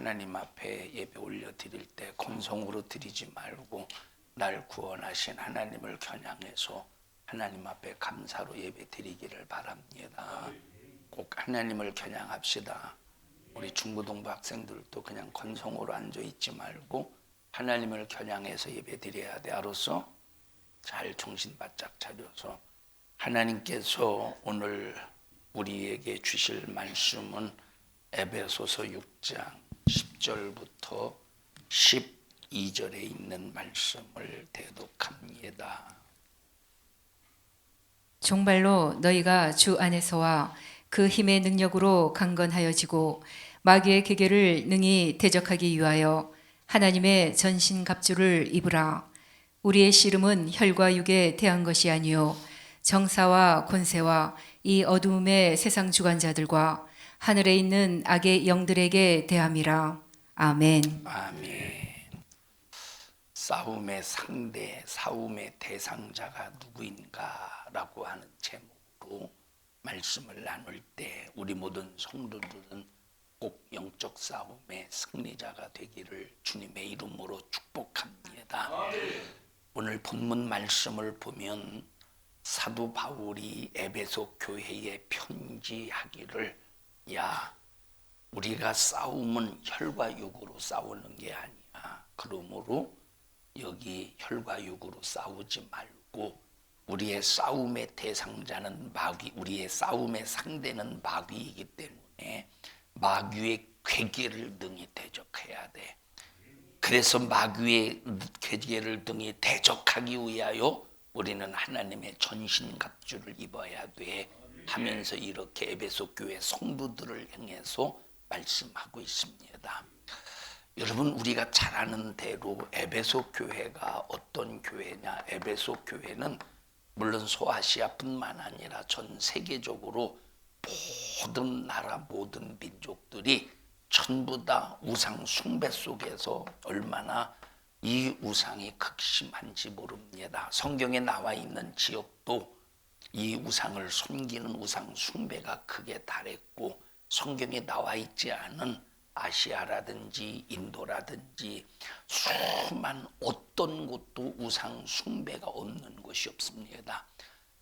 하나님 앞에 예배 올려드릴 때 건성으로 드리지 말고 날 구원하신 하나님을 겨냥해서 하나님 앞에 감사로 예배 드리기를 바랍니다. 꼭 하나님을 겨냥합시다. 우리 중고등부 학생들도 그냥 건성으로 앉아있지 말고 하나님을 겨냥해서 예배 드려야 돼. 알았어? 잘 정신 바짝 차려서 하나님께서 오늘 우리에게 주실 말씀은 에베소서 6장 10절부터 12절에 있는 말씀을 대독합니다. 정말로 너희가 주 안에서와 그 힘의 능력으로 강건하여지고 마귀의 계계를 능히 대적하기 위하여 하나님의 전신갑주를 입으라. 우리의 씨름은 혈과 육에 대한 것이 아니요 정사와 권세와 이 어두움의 세상 주관자들과 하늘에 있는 악의 영들에게 대함이라. 아멘. 아멘. 싸움의 상대, 싸움의 대상자가 누구인가라고 하는 제목으로 말씀을 나눌 때 우리 모든 성도들은 꼭 영적 싸움의 승리자가 되기를 주님의 이름으로 축복합니다. 오늘 본문 말씀을 보면 사도 바울이 에베소 교회에 편지하기를 야, 우리가 싸움은 혈과 육으로 싸우는 게 아니야. 그러므로 여기 혈과 육으로 싸우지 말고 우리의 싸움의 대상자는 마귀, 우리의 싸움의 상대는 마귀이기 때문에 마귀의 괴계를 능히 대적해야 돼. 그래서 마귀의 괴계를 능히 대적하기 위하여 우리는 하나님의 전신갑주를 입어야 돼 하면서 이렇게 에베소 교회 성도들을 향해서 말씀하고 있습니다. 여러분, 우리가 잘 아는 대로 에베소 교회가 어떤 교회냐? 에베소 교회는 물론 소아시아뿐만 아니라 전 세계적으로 모든 나라 모든 민족들이 전부 다 우상 숭배 속에서 얼마나 이 우상이 극심한지 모릅니다. 성경에 나와 있는 지역도 이 우상을 섬기는 우상 숭배가 크게 달했고, 성경에 나와 있지 않은 아시아라든지 인도라든지 수많은 어떤 곳도 우상 숭배가 없는 곳이 없습니다.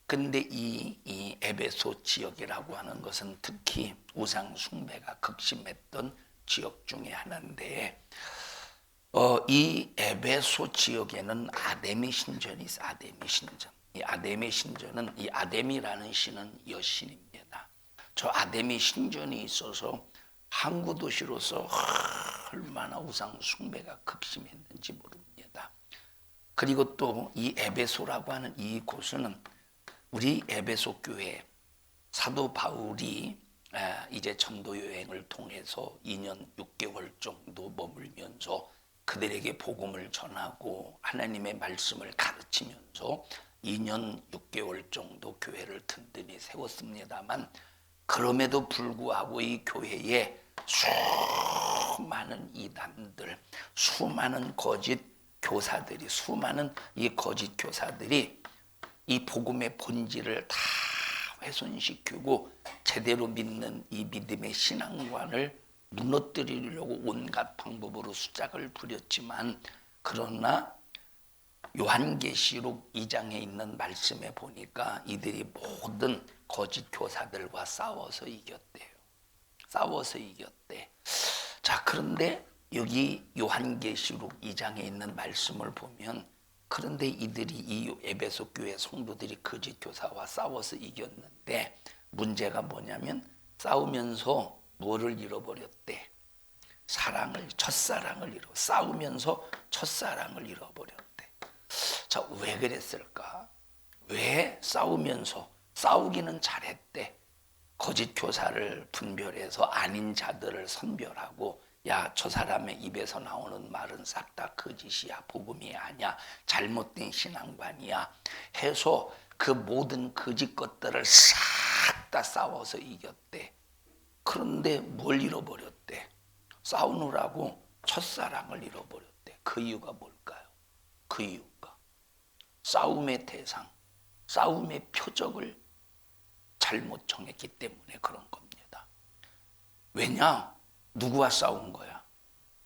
근데 이 에베소 지역이라고 하는 것은 특히 우상 숭배가 극심했던 지역 중에 하나인데, 이 에베소 지역에는 아데미 신전이 있어. 아데미 신전. 이 아데미 신전은, 이 아데미라는 신은 여신입니다. 저 아데미 신전이 있어서 항구 도시로서 얼마나 우상 숭배가 극심했는지 모릅니다. 그리고 또 이 에베소라고 하는 이 곳은 우리 에베소 교회 사도 바울이 이제 전도 여행을 통해서 2년 6개월 정도 머물면서 그들에게 복음을 전하고 하나님의 말씀을 가르치면서 2년 6개월 정도 교회를 든든히 세웠습니다만, 그럼에도 불구하고 이 교회에 수많은 이단들, 수많은 거짓 교사들이, 수많은 이 거짓 교사들이 이 복음의 본질을 다 훼손시키고 제대로 믿는 이 믿음의 신앙관을 무너뜨리려고 온갖 방법으로 수작을 부렸지만, 그러나 요한계시록 2장에 있는 말씀에 보니까 이들이 모든 거짓 교사들과 싸워서 이겼대요. 싸워서 이겼대. 자, 그런데 여기 요한계시록 2장에 있는 말씀을 보면, 그런데 이들이 이 에베소 교회 성도들이 거짓 교사와 싸워서 이겼는데 문제가 뭐냐면 싸우면서 뭐를 잃어버렸대? 사랑을, 첫사랑을 싸우면서 첫사랑을 잃어버렸대. 자, 왜 그랬을까? 왜 싸우면서, 싸우기는 잘했대. 거짓 교사를 분별해서 아닌 자들을 선별하고, 야, 저 사람의 입에서 나오는 말은 싹 다 거짓이야, 복음이 아니야, 잘못된 신앙관이야 해서 그 모든 거짓 것들을 싹 다 싸워서 이겼대. 그런데 뭘 잃어버렸대? 싸우느라고 첫사랑을 잃어버렸대. 그 이유가 뭘까요? 그 이유가 싸움의 대상, 싸움의 표적을 잘못 정했기 때문에 그런 겁니다. 왜냐? 누구와 싸운 거야?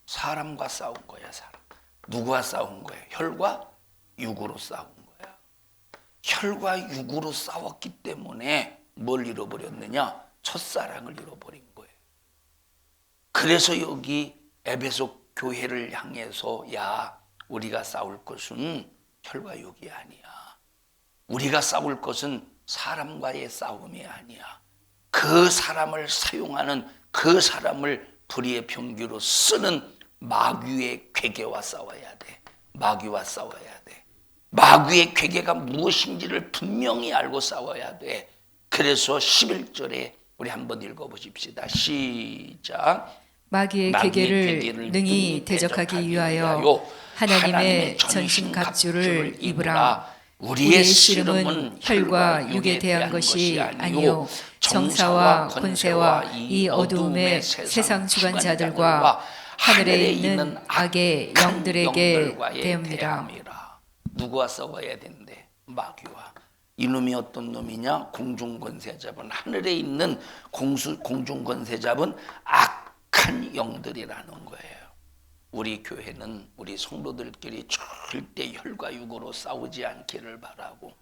사람과 싸운 거야, 사람. 누구와 싸운 거야? 혈과 육으로 싸운 거야. 혈과 육으로 싸웠기 때문에 뭘 잃어버렸느냐? 첫사랑을 잃어버린 거예요. 그래서 여기 에베소 교회를 향해서 야, 우리가 싸울 것은 혈과 육이 아니야. 우리가 싸울 것은 사람과의 싸움이 아니야. 그 사람을 사용하는, 그 사람을 불의의 병기로 쓰는 마귀의 괴계와 싸워야 돼. 마귀와 싸워야 돼. 마귀의 괴계가 무엇인지를 분명히 알고 싸워야 돼. 그래서 11절에 우리 한번 읽어보십시다. 시작. 마귀의 계계를 능히 대적하기 위하여 하나님의 전신갑주를 입으라. 우리의 씨름은 혈과 육에 대한 것이 아니요 정사와 권세와 이 어두움의 세상 주관자들과 하늘에 있는 악의 영들에게 대합니다. 누구와 싸워야 된대? 마귀와. 이놈이 어떤 놈이냐? 공중권세 잡은, 하늘에 있는 공중권세 잡은 악한 영들이라는 거예요. 우리 교회는 우리 성도들끼리 절대 혈과 육으로 싸우지 않기를 바라고,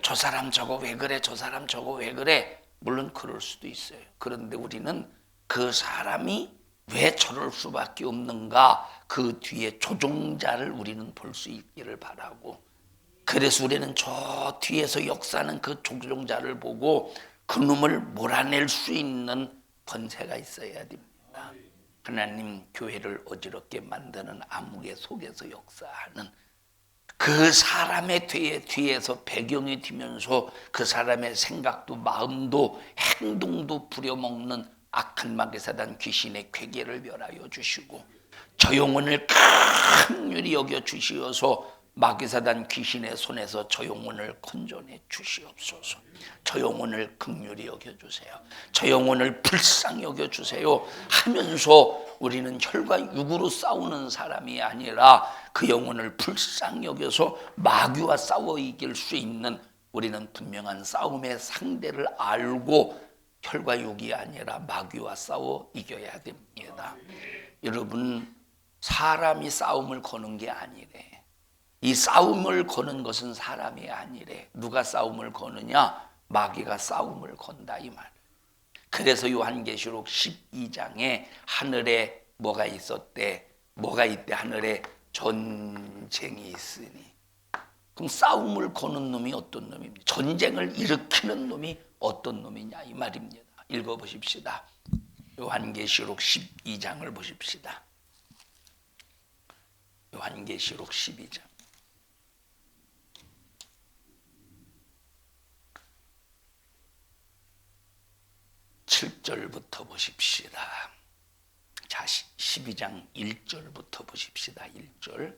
저 사람 저거 왜 그래, 저 사람 저거 왜 그래, 물론 그럴 수도 있어요. 그런데 우리는 그 사람이 왜 저럴 수밖에 없는가, 그 뒤에 조종자를 우리는 볼 수 있기를 바라고, 그래서 우리는 저 뒤에서 역사하는 그 조종자를 보고 그 놈을 몰아낼 수 있는 권세가 있어야 됩니다. 하나님 교회를 어지럽게 만드는 암흑의 속에서 역사하는 그 사람의 뒤에서 배경이 되면서 그 사람의 생각도 마음도 행동도 부려먹는 악한 마귀 사단 귀신의 괴계를 멸하여 주시고, 저 영혼을 긍휼히 여겨 주시어서 마귀 사단 귀신의 손에서 저 영혼을 건져내 주시옵소서. 저 영혼을 긍휼히 여겨 주세요. 저 영혼을 불쌍히 여겨 주세요 하면서 우리는 혈과 육으로 싸우는 사람이 아니라 그 영혼을 불쌍히 여겨서 마귀와 싸워 이길 수 있는, 우리는 분명한 싸움의 상대를 알고 혈과 육이 아니라 마귀와 싸워 이겨야 됩니다. 여러분, 사람이 싸움을 거는 게 아니래. 이 싸움을 거는 것은 사람이 아니래. 누가 싸움을 거느냐? 마귀가 싸움을 건다 이 말. 그래서 요한계시록 12장에 하늘에 뭐가 있었대? 뭐가 있대? 하늘에 전쟁이 있으니. 그럼 싸움을 거는 놈이 어떤 놈입니까? 전쟁을 일으키는 놈이 어떤 놈이냐 이 말입니다. 읽어보십시다. 요한계시록 12장을 보십시다. 요한계시록 12장. 7절부터 보십시다. 자, 12장 1절부터 보십시다. 1절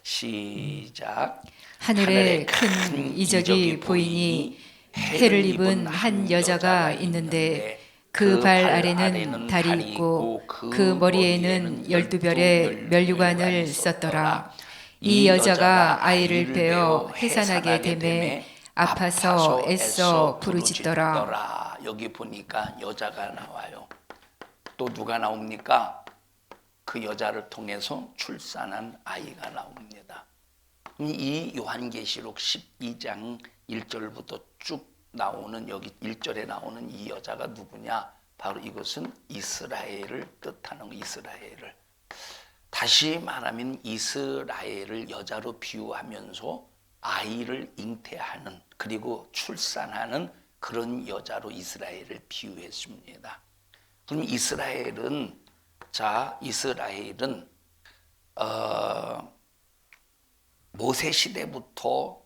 시작. 하늘에 큰 이적이 보이니 해를 입은 한 여자가 있는데 그 발 아래는 달이 있고 그 머리에는 12별의 면류관을 썼더라. 이 여자가 아이를 베어 해산하게 되매 아파서 애써 부르짖더라. 여기 보니까 여자가 나와요. 또 누가 나옵니까? 그 여자를 통해서 출산한 아이가 나옵니다. 이 요한계시록 12장 1절부터 쭉 나오는, 여기 1절에 나오는 이 여자가 누구냐? 바로 이것은 이스라엘을 뜻하는, 이스라엘을, 다시 말하면 이스라엘을 여자로 비유하면서 아이를 잉태하는, 그리고 출산하는 그런 여자로 이스라엘을 비유했습니다. 그럼 이스라엘은, 이스라엘은 모세 시대부터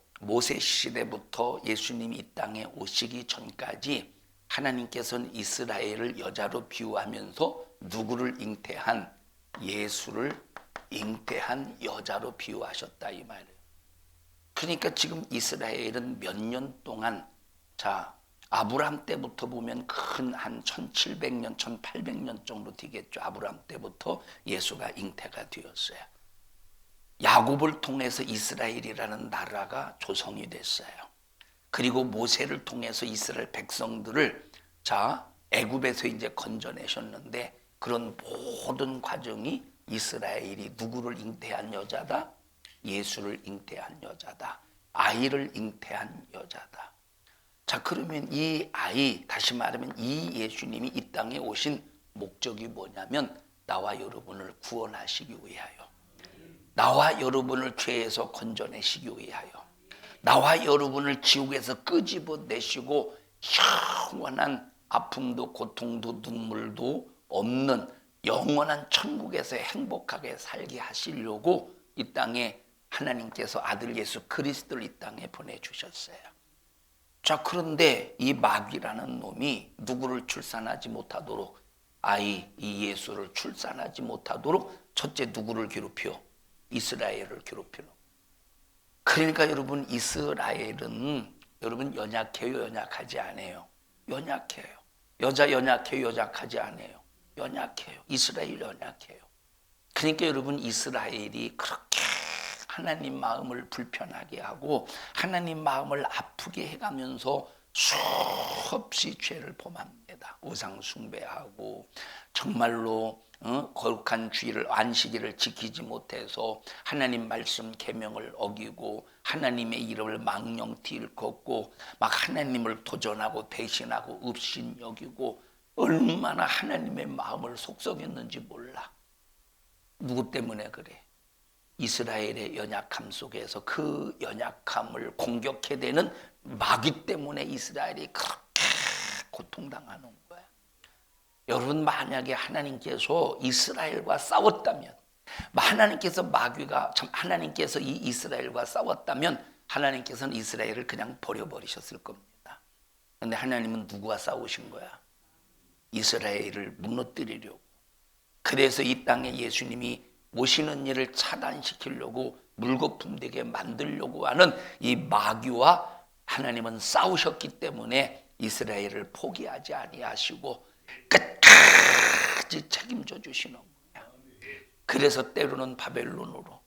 예수님이 이 땅에 오시기 전까지 하나님께서는 이스라엘을 여자로 비유하면서 누구를 잉태한? 예수를 잉태한 여자로 비유하셨다 이 말이에요. 그러니까 지금 이스라엘은 몇 년 동안, 아브라함 때부터 보면 큰 한 1700년, 1800년 정도 되겠죠. 아브라함 때부터 예수가 잉태가 되었어요. 야곱을 통해서 이스라엘이라는 나라가 조성이 됐어요. 그리고 모세를 통해서 이스라엘 백성들을 애굽에서 이제 건져내셨는데, 그런 모든 과정이 이스라엘이 누구를 잉태한 여자다? 예수를 잉태한 여자다. 아이를 잉태한 여자다. 자, 그러면 이 아이, 다시 말하면 이 예수님이 이 땅에 오신 목적이 뭐냐면 나와 여러분을 구원하시기 위하여, 나와 여러분을 죄에서 건져내시기 위하여, 나와 여러분을 지옥에서 끄집어내시고 영원한 아픔도 고통도 눈물도 없는 영원한 천국에서 행복하게 살게 하시려고 이 땅에 하나님께서 아들 예수 그리스도를 이 땅에 보내주셨어요. 자, 그런데 이 마귀라는 놈이 누구를 출산하지 못하도록, 이 예수를 출산하지 못하도록 첫째 누구를 괴롭혀? 이스라엘을 괴롭히는. 그러니까 여러분, 이스라엘은 여러분 연약해요, 연약하지 않아요? 연약해요. 여자 연약해요, 연약하지 않아요? 연약해요. 이스라엘 연약해요. 그러니까 여러분, 이스라엘이 그렇게 하나님 마음을 불편하게 하고 하나님 마음을 아프게 해가면서 수없이 죄를 범합니다. 우상 숭배하고 정말로 거룩한 주일을, 안식일을 지키지 못해서 하나님 말씀 계명을 어기고 하나님의 이름을 망령티 일컫고 막 하나님을 도전하고 배신하고 업신 여기고 얼마나 하나님의 마음을 속썩였는지 몰라. 누구 때문에 그래? 이스라엘의 연약함 속에서 그 연약함을 공격해대는 마귀 때문에 이스라엘이 그렇게 고통당하는 거야. 여러분, 만약에 하나님께서 이스라엘과 싸웠다면, 하나님께서 이 이스라엘과 싸웠다면 하나님께서는 이스라엘을 그냥 버려버리셨을 겁니다. 그런데 하나님은 누구와 싸우신 거야? 이스라엘을 무너뜨리려고. 그래서 이 땅에 예수님이 오시는 일을 차단시키려고 물거품되게 만들려고 하는 이 마귀와 하나님은 싸우셨기 때문에 이스라엘을 포기하지 아니하시고 끝까지 책임져 주시는 거야. 그래서 때로는 바벨론으로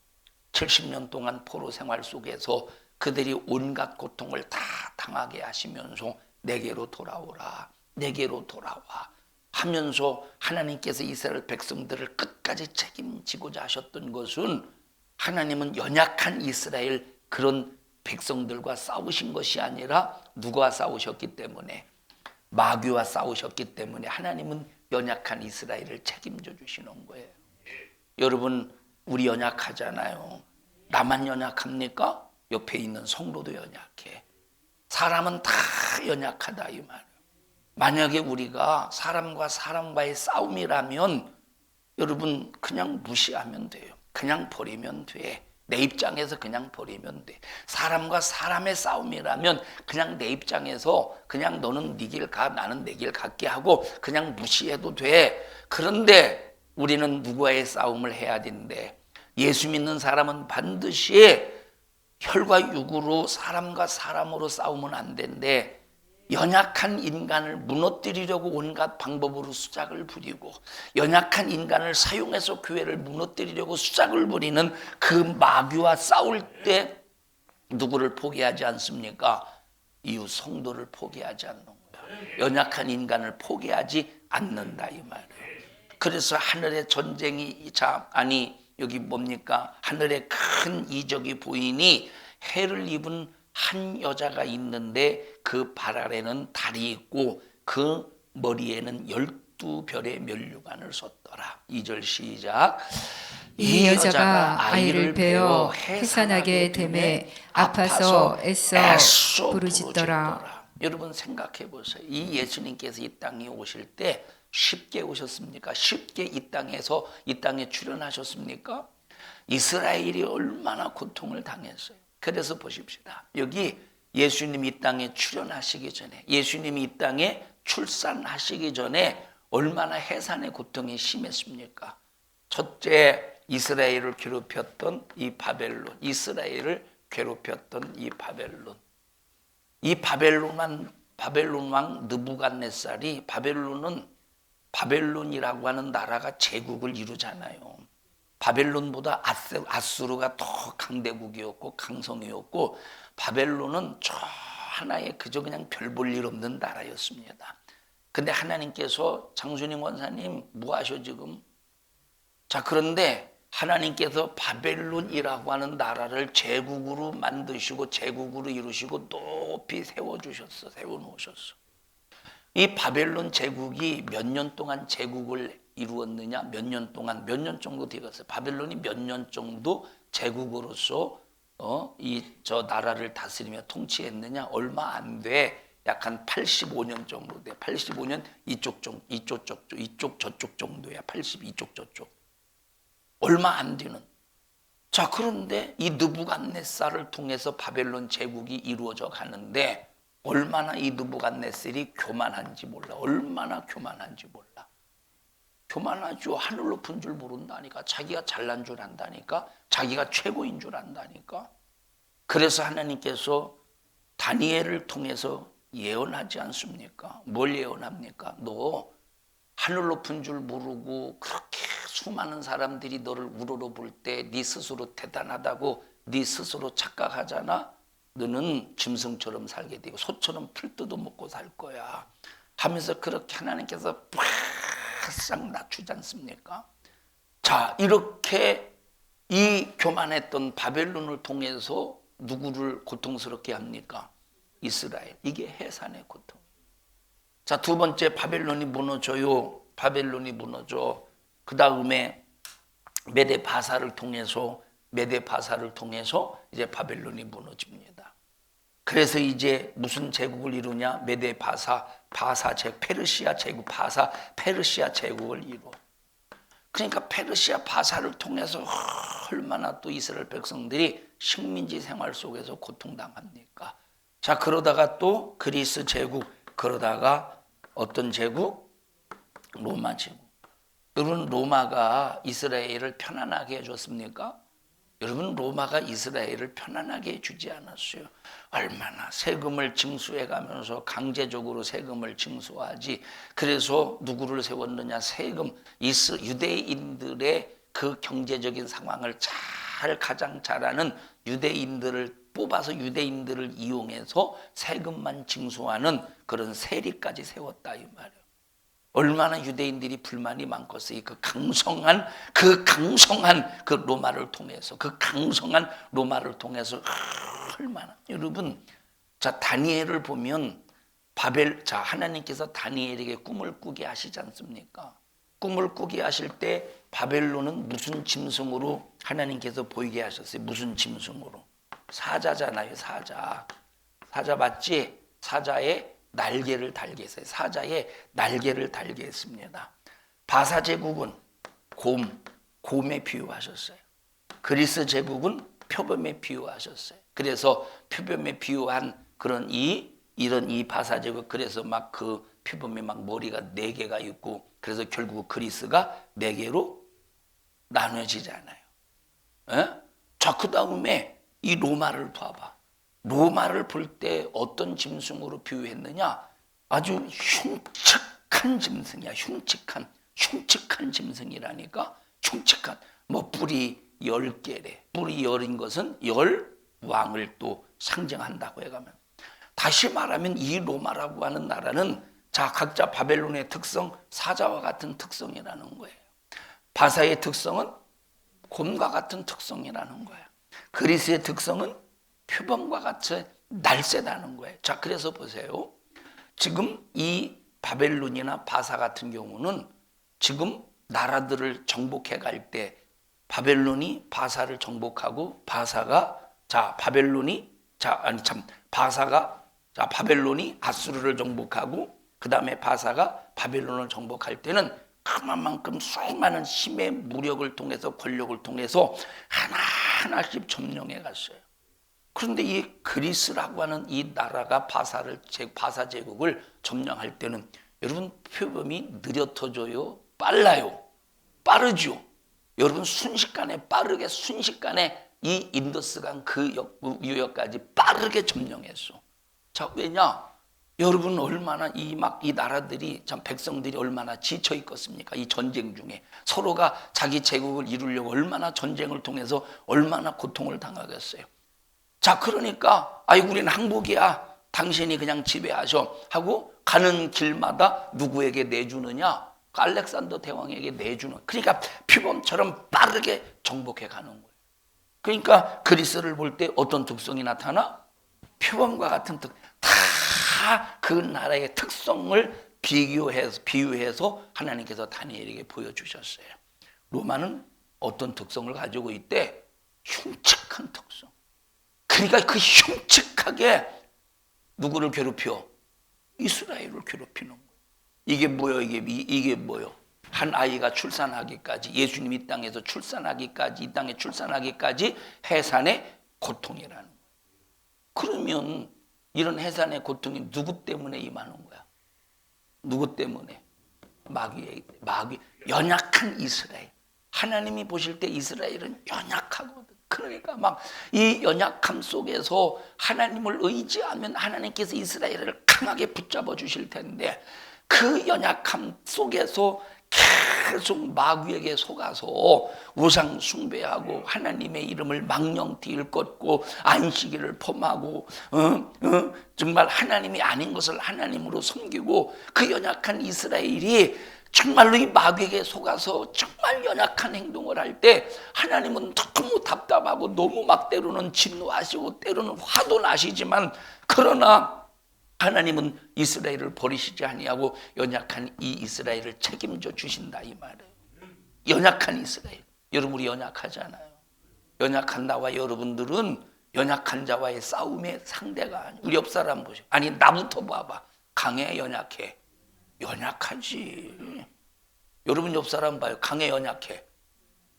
70년 동안 포로 생활 속에서 그들이 온갖 고통을 다 당하게 하시면서 내게로 돌아오라, 내게로 돌아와 하면서 하나님께서 이스라엘 백성들을 끝까지 책임지고자 하셨던 것은 하나님은 연약한 이스라엘 그런 백성들과 싸우신 것이 아니라 누구와 싸우셨기 때문에? 마귀와 싸우셨기 때문에 하나님은 연약한 이스라엘을 책임져 주시는 거예요. 여러분, 우리 연약하잖아요. 나만 연약합니까? 옆에 있는 성도도 연약해. 사람은 다 연약하다 이 말이에요. 만약에 우리가 사람과 사람과의 싸움이라면 여러분 그냥 무시하면 돼요. 그냥 버리면 돼. 내 입장에서 그냥 버리면 돼. 사람과 사람의 싸움이라면 그냥 내 입장에서 그냥 너는 네 길 가, 나는 내 길 갈게 하고 그냥 무시해도 돼. 그런데 우리는 누구와의 싸움을 해야 되는데, 예수 믿는 사람은 반드시 혈과 육으로 사람과 사람으로 싸우면 안 되는데, 연약한 인간을 무너뜨리려고 온갖 방법으로 수작을 부리고 연약한 인간을 사용해서 교회를 무너뜨리려고 수작을 부리는 그 마귀와 싸울 때 누구를 포기하지 않습니까? 이웃 성도를 포기하지 않는 거야. 연약한 인간을 포기하지 않는다 이 말이에요. 그래서 하늘의 전쟁이 여기 뭡니까? 하늘의 큰 이적이 보이니 해를 입은 한 여자가 있는데 그 발 아래는 달이 있고 그 머리에는 12별의 면류관을 섰더라. 2절 시작. 이 여자가 아이를 베어 해산하게 되매 아파서 애써 부르짖더라. 여러분 생각해 보세요. 이 예수님께서 이 땅에 오실 때 쉽게 오셨습니까? 쉽게 이 땅에 출현하셨습니까? 이스라엘이 얼마나 고통을 당했어요. 그래서 보십시다. 여기 예수님이 이 땅에 출현하시기 전에, 예수님이 이 땅에 출산하시기 전에 얼마나 해산의 고통이 심했습니까? 첫째, 이스라엘을 괴롭혔던 이 바벨론, 이스라엘을 괴롭혔던 이 바벨론. 이 바벨론 왕 느부갓네살이, 바벨론이라고 하는 나라가 제국을 이루잖아요. 바벨론보다 아수르가 더 강대국이었고 강성이었고, 바벨론은 저 하나의 그저 그냥 별 볼 일 없는 나라였습니다. 근데 하나님께서, 장순임 원사님 뭐 하셔 지금? 자, 그런데 하나님께서 바벨론이라고 하는 나라를 제국으로 만드시고 제국으로 이루시고 높이 세워주셨어. 세워놓으셨어. 이 바벨론 제국이 몇 년 동안 제국을 이루었느냐? 몇 년 동안, 몇 년 정도 되었어요. 바벨론이 몇 년 정도 제국으로서 저 나라를 다스리며 통치했느냐? 얼마 안 돼. 약 한 85년 정도 돼. 85년 이쪽 저쪽 정도야. 80 이쪽 저쪽. 얼마 안 되는. 자, 그런데 이 느부갓네살을 통해서 바벨론 제국이 이루어져 가는데 얼마나 이 느부갓네살이 교만한지 몰라. 얼마나 교만한지 몰라. 교만하죠. 하늘 높은 줄 모른다니까. 자기가 잘난 줄 안다니까. 자기가 최고인 줄 안다니까. 그래서 하나님께서 다니엘을 통해서 예언하지 않습니까? 뭘 예언합니까? 너 하늘 높은 줄 모르고 그렇게 수많은 사람들이 너를 우러러볼 때 네 스스로 대단하다고 네 스스로 착각하잖아. 너는 짐승처럼 살게 되고 소처럼 풀 뜯어 먹고 살 거야 하면서 그렇게 하나님께서 바싹 낮추지 않습니까? 자, 이렇게 이 교만했던 바벨론을 통해서 누구를 고통스럽게 합니까? 이스라엘. 이게 해산의 고통. 자, 두 번째, 바벨론이 무너져요. 바벨론이 무너져. 그 다음에 메데 바사를 통해서 이제 바벨론이 무너집니다. 그래서 이제 무슨 제국을 이루냐? 메데 바사 제국, 페르시아 제국, 페르시아 제국을 이루어. 그러니까 페르시아 바사를 통해서 얼마나 또 이스라엘 백성들이 식민지 생활 속에서 고통당합니까? 자, 그러다가 또 그리스 제국, 그러다가 어떤 제국? 로마 제국. 여러분, 로마가 이스라엘을 편안하게 해줬습니까? 여러분, 로마가 이스라엘을 편안하게 해주지 않았어요. 얼마나 세금을 징수해가면서 강제적으로 세금을 징수하지. 그래서 누구를 세웠느냐? 유대인들의 그 경제적인 상황을 가장 잘하는 유대인들을 뽑아서 유대인들을 이용해서 세금만 징수하는 그런 세리까지 세웠다 이 말이에요. 얼마나 유대인들이 불만이 많겠어요. 그 강성한 그 로마를 통해서 얼마나. 여러분, 자, 다니엘을 보면 하나님께서 다니엘에게 꿈을 꾸게 하시지 않습니까? 꿈을 꾸게 하실 때 바벨론은 무슨 짐승으로 하나님께서 보이게 하셨어요? 무슨 짐승으로? 사자잖아요. 사자 맞지? 사자의 날개를 달게 했어요. 사자의 날개를 달게 했습니다. 바사 제국은 곰에 비유하셨어요. 그리스 제국은 표범에 비유하셨어요. 그래서 표범에 비유한 그런 이런 바사 제국, 그래서 막 그 표범에 막 머리가 4개가 있고, 그래서 결국 그리스가 4개로 나눠지잖아요. 자, 그 다음에 이 로마를 봐봐. 로마를 볼 때 어떤 짐승으로 비유했느냐? 아주 흉측한 짐승이야. 흉측한 짐승이라니까. 흉측한. 뿔이 10개래. 뿔이 10인 것은 10왕을 또 상징한다고 해가면. 다시 말하면 이 로마라고 하는 나라는 자, 각자 바벨론의 특성, 사자와 같은 특성이라는 거예요. 바사의 특성은 곰과 같은 특성이라는 거예요. 그리스의 특성은 표범과 같이 날쌔다는 거예요. 자, 그래서 보세요. 지금 이 바벨론이나 바사 같은 경우는 지금 나라들을 정복해 갈 때 바벨론이 바사를 정복하고 바사가 바벨론이 아수르를 정복하고 그 다음에 바사가 바벨론을 정복할 때는 그만큼 수많은 힘의 무력을 통해서 권력을 통해서 하나하나씩 점령해 갔어요. 그런데 이 그리스라고 하는 이 나라가 바사 제국을 점령할 때는 여러분, 표범이 느려 터져요? 빨라요? 빠르죠? 여러분, 순식간에 이 인더스강 그 유역까지 빠르게 점령했어. 자, 왜냐? 여러분, 얼마나 이 나라들이 참 백성들이 얼마나 지쳐 있겠습니까? 이 전쟁 중에 서로가 자기 제국을 이루려고 얼마나 전쟁을 통해서 얼마나 고통을 당하겠어요. 자, 그러니까 아이고, 우리는 항복이야. 당신이 그냥 지배하셔 하고 가는 길마다 누구에게 내주느냐? 알렉산더 대왕에게 내주는, 그러니까 표범처럼 빠르게 정복해 가는 거예요. 그러니까 그리스를 볼 때 어떤 특성이 나타나? 표범과 같은 다 그 나라의 특성을 비유해서 하나님께서 다니엘에게 보여주셨어요. 로마는 어떤 특성을 가지고 있대? 흉측한 특성. 그러니까 그 흉측하게 누구를 괴롭혀? 이스라엘을 괴롭히는 거예요. 이게 뭐예요? 이게 뭐예요? 한 아이가 출산하기까지, 예수님이 이 땅에서 출산하기까지, 이 땅에 출산하기까지 해산의 고통이라는 거예요. 그러면 이런 해산의 고통이 누구 때문에 임하는 거야? 누구 때문에? 마귀, 연약한 이스라엘. 하나님이 보실 때 이스라엘은 연약하거든. 그러니까 막 이 연약함 속에서 하나님을 의지하면 하나님께서 이스라엘을 강하게 붙잡아 주실 텐데, 그 연약함 속에서 계속 마귀에게 속아서 우상 숭배하고 하나님의 이름을 망령되이 일컫고 안식일을 범하고 정말 하나님이 아닌 것을 하나님으로 섬기고, 그 연약한 이스라엘이 정말로 이 마귀에게 속아서 정말 연약한 행동을 할 때 하나님은 너무 답답하고 너무 막 때로는 진노하시고 때로는 화도 나시지만, 그러나 하나님은 이스라엘을 버리시지 아니하고 연약한 이 이스라엘을 책임져 주신다, 이 말이에요. 연약한 이스라엘. 여러분, 우리 연약하잖아요. 연약한 나와 여러분들은 연약한 자와의 싸움의 상대가 아니에요. 우리 옆 사람 보세요. 아니, 나부터 봐봐. 강해, 연약해? 연약하지. 여러분 옆 사람 봐요. 강해, 연약해?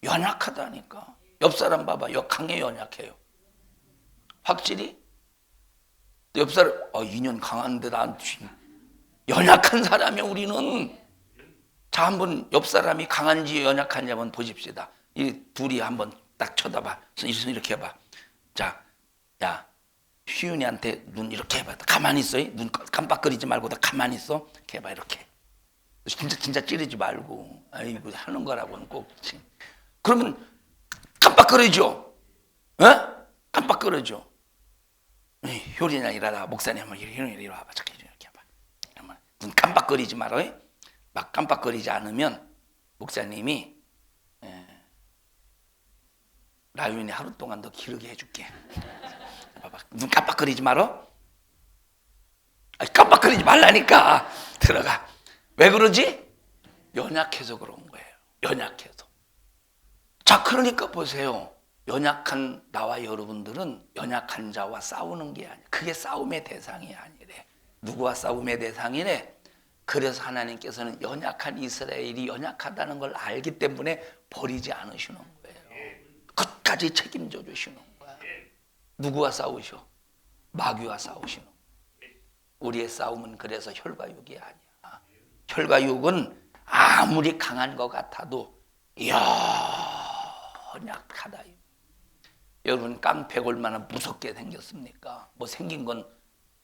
연약하다니까. 옆 사람 봐봐. 강해, 연약해요? 확실히? 옆 사람, 인연 강한데 난 연약한 사람이 우리는. 자, 한번 옆 사람이 강한지 연약한지 한번 보십시다. 이 둘이 한번 딱 쳐다봐. 이렇게 해봐. 자, 야, 휘윤이한테 눈 이렇게 해봐. 가만히 있어. 눈 깜빡거리지 말고 다 가만히 있어. 이렇게 해봐, 이렇게. 진짜 찌르지 말고. 아이고, 하는 거라고는 꼭. 그러면 깜빡거리죠? 깜빡거리죠? 효린아, 일하다. 목사님 한번 이리 와봐. 이렇게 해봐. 눈 깜빡거리지 말아. 막 깜빡거리지 않으면 목사님이 라윤이 하루 동안 더 기르게 해줄게. 봐봐. 눈 깜빡거리지 말아. 깜빡거리지 말라니까. 들어가. 왜 그러지? 연약해서 그런 거예요. 연약해서. 자, 그러니까 보세요. 연약한 나와 여러분들은 연약한 자와 싸우는 게 아니에요. 그게 싸움의 대상이 아니래. 누구와 싸움의 대상이래? 그래서 하나님께서는 연약한 이스라엘이 연약하다는 걸 알기 때문에 버리지 않으시는 거예요. 끝까지 책임져 주시는 거야. 누구와 싸우셔? 마귀와 싸우시는 거예요. 우리의 싸움은 그래서 혈과 육이 아니야. 혈과 육은 아무리 강한 것 같아도 연약하다. 여러분, 깡패가 얼마나 무섭게 생겼습니까? 뭐 생긴 건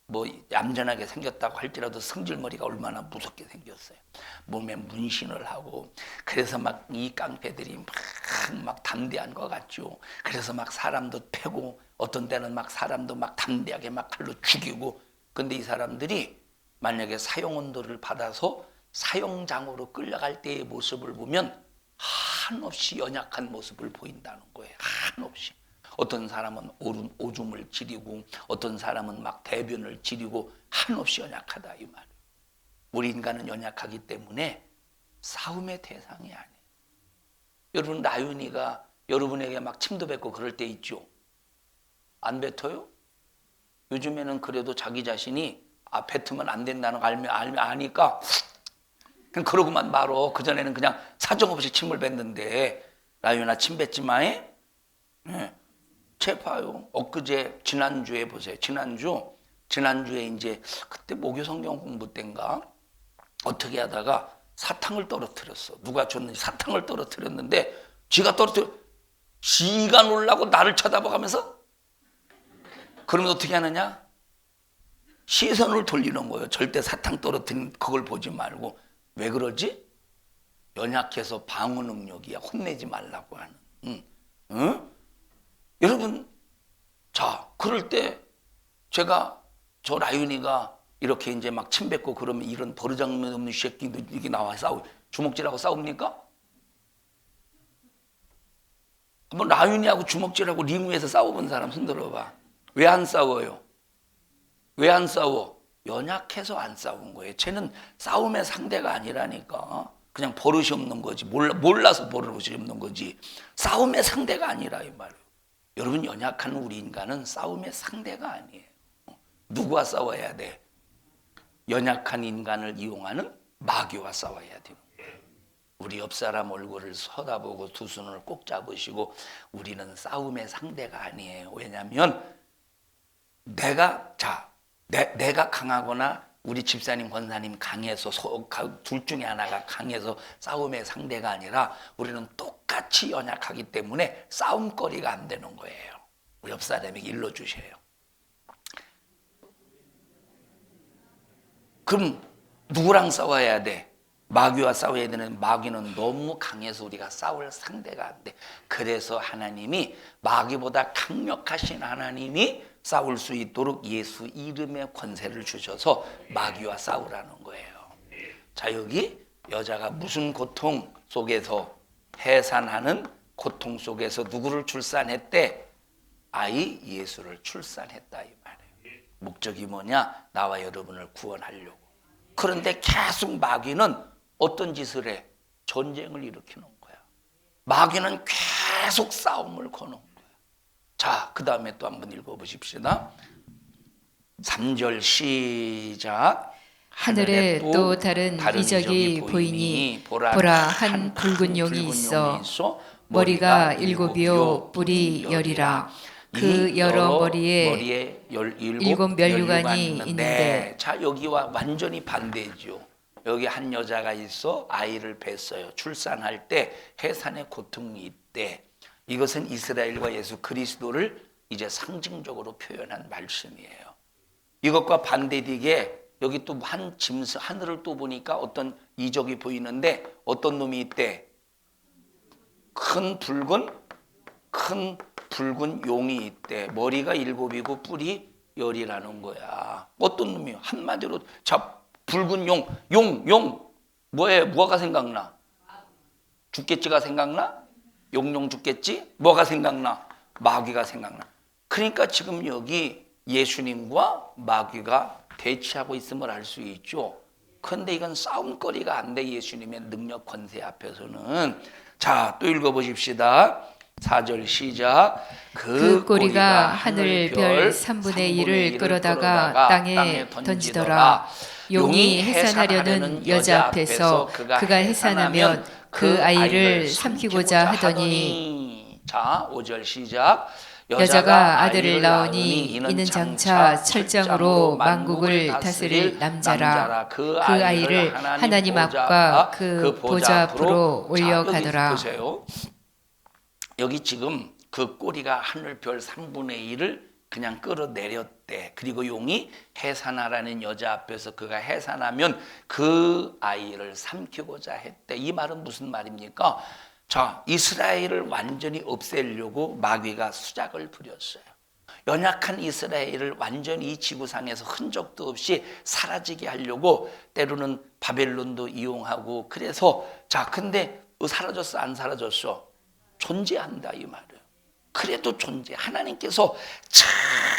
뭐 얌전하게 생겼다고 할지라도 성질머리가 얼마나 무섭게 생겼어요. 몸에 문신을 하고. 그래서 막 이 깡패들이 막 담대한 것 같죠. 그래서 막 사람도 패고, 어떤 때는 막 사람도 막 담대하게 막 칼로 죽이고. 근데 이 사람들이 만약에 사형언도를 받아서 사형장으로 끌려갈 때의 모습을 보면 한없이 연약한 모습을 보인다는 거예요. 한없이. 어떤 사람은 오줌을 지리고, 어떤 사람은 막 대변을 지리고, 한없이 연약하다, 이 말이에요. 우리 인간은 연약하기 때문에 싸움의 대상이 아니에요. 여러분, 나윤이가 여러분에게 막 침도 뱉고 그럴 때 있죠? 안 뱉어요? 요즘에는 그래도 자기 자신이 뱉으면 안 된다는 거 아니까 그냥 그러고만 말어. 그전에는 그냥 사정없이 침을 뱉는데, 나윤아 침 뱉지 마. 봐요. 엊그제 지난주에 보세요. 지난주에 이제 그때 목요 성경 공부 때인가 어떻게 하다가 사탕을 떨어뜨렸어. 누가 줬는지 사탕을 떨어뜨렸는데 지가 놀라고 나를 쳐다봐가면서, 그러면 어떻게 하느냐? 시선을 돌리는 거예요. 절대 사탕 떨어뜨린 그걸 보지 말고. 왜 그러지? 연약해서 방어 능력이야. 혼내지 말라고 하는. 여러분, 자, 그럴 때 제가 저 라윤이가 이렇게 이제 막 침 뱉고 그러면 이런 버르장면 없는 새끼들 이렇게 나와 싸우고, 주먹질하고 싸웁니까? 한번 라윤이하고 주먹질하고 링 위에서 싸워본 사람 손 들어봐. 왜 안 싸워요? 왜 안 싸워? 연약해서 안 싸운 거예요. 쟤는 싸움의 상대가 아니라니까. 그냥 버릇이 없는 거지. 몰라서 버릇이 없는 거지. 싸움의 상대가 아니라 이 말이에요. 여러분, 연약한 우리 인간은 싸움의 상대가 아니에요. 누구와 싸워야 돼? 연약한 인간을 이용하는 마귀와 싸워야 돼요. 우리 옆 사람 얼굴을 쳐다보고 두 손을 꼭 잡으시고, 우리는 싸움의 상대가 아니에요. 왜냐하면 내가 강하거나 우리 집사님, 권사님 강해서 둘 중에 하나가 강해서 싸움의 상대가 아니라 우리는 똑같이 연약하기 때문에 싸움거리가 안 되는 거예요. 우리 옆 사람에게 일러주셔요. 그럼 누구랑 싸워야 돼? 마귀와 싸워야 되는. 마귀는 너무 강해서 우리가 싸울 상대가 안 돼. 그래서 하나님이, 마귀보다 강력하신 하나님이 싸울 수 있도록 예수 이름의 권세를 주셔서 마귀와 싸우라는 거예요. 자, 여기 여자가 무슨 고통 속에서, 해산하는 고통 속에서 누구를 출산했대? 아이 예수를 출산했다 이 말이에요. 목적이 뭐냐? 나와 여러분을 구원하려고. 그런데 계속 마귀는 어떤 짓을 해? 전쟁을 일으키는 거야. 마귀는 계속 싸움을 거는 거야. 자, 그 다음에 또 한번 읽어보십시다. 3절 시작. 하늘에 또 다른 이적이 보이니 보라, 한 붉은 용이 있어 머리가 7이요 뿔이 10이라. 그 여러 머리에 7 면류관이 있는데. 자, 여기와 완전히 반대죠. 여기 한 여자가 있어 아이를 뱄어요. 출산할 때 해산의 고통이 있대. 이것은 이스라엘과 예수 그리스도를 이제 상징적으로 표현한 말씀이에요. 이것과 반대되게 여기 또 한 짐승, 하늘을 또 보니까 어떤 이적이 보이는데 어떤 놈이 있대? 큰 붉은 용이 있대. 머리가 7이고 뿔이 10이라는 거야. 어떤 놈이요? 한마디로, 자, 붉은 용 뭐가 생각나? 죽겠지가 생각나? 용룡 죽겠지? 뭐가 생각나? 마귀가 생각나. 그러니까 지금 여기 예수님과 마귀가 대치하고 있음을 알 수 있죠. 그런데 이건 싸움거리가 안 돼. 예수님의 능력 권세 앞에서는. 자, 또 읽어보십시다. 4절 시작. 그 꼬리가 하늘 별 3분의 1을 끌어다가 땅에 던지더라. 용이 해산하려는 여자 앞에서 그가 해산하면 그 아이를 삼키고자 하더니. 자, 5절 시작. 여자가 아들을 낳으니 이는 장차 철장으로 만국을 다스릴 남자라. 그 아이를 하나님 앞과 그 보좌 앞으로 올려가더라. 보세요. 여기 지금 그 꼬리가 하늘 별 3분의 1을 그냥 끌어내렸대. 그리고 용이 해산하라는 여자 앞에서 그가 해산하면 그 아이를 삼키고자 했대. 이 말은 무슨 말입니까? 자, 이스라엘을 완전히 없애려고 마귀가 수작을 부렸어요. 연약한 이스라엘을 완전히 이 지구상에서 흔적도 없이 사라지게 하려고 때로는 바벨론도 이용하고. 그래서 자, 근데 사라졌어 안 사라졌어? 존재한다 이 말이에요. 그래도 존재. 하나님께서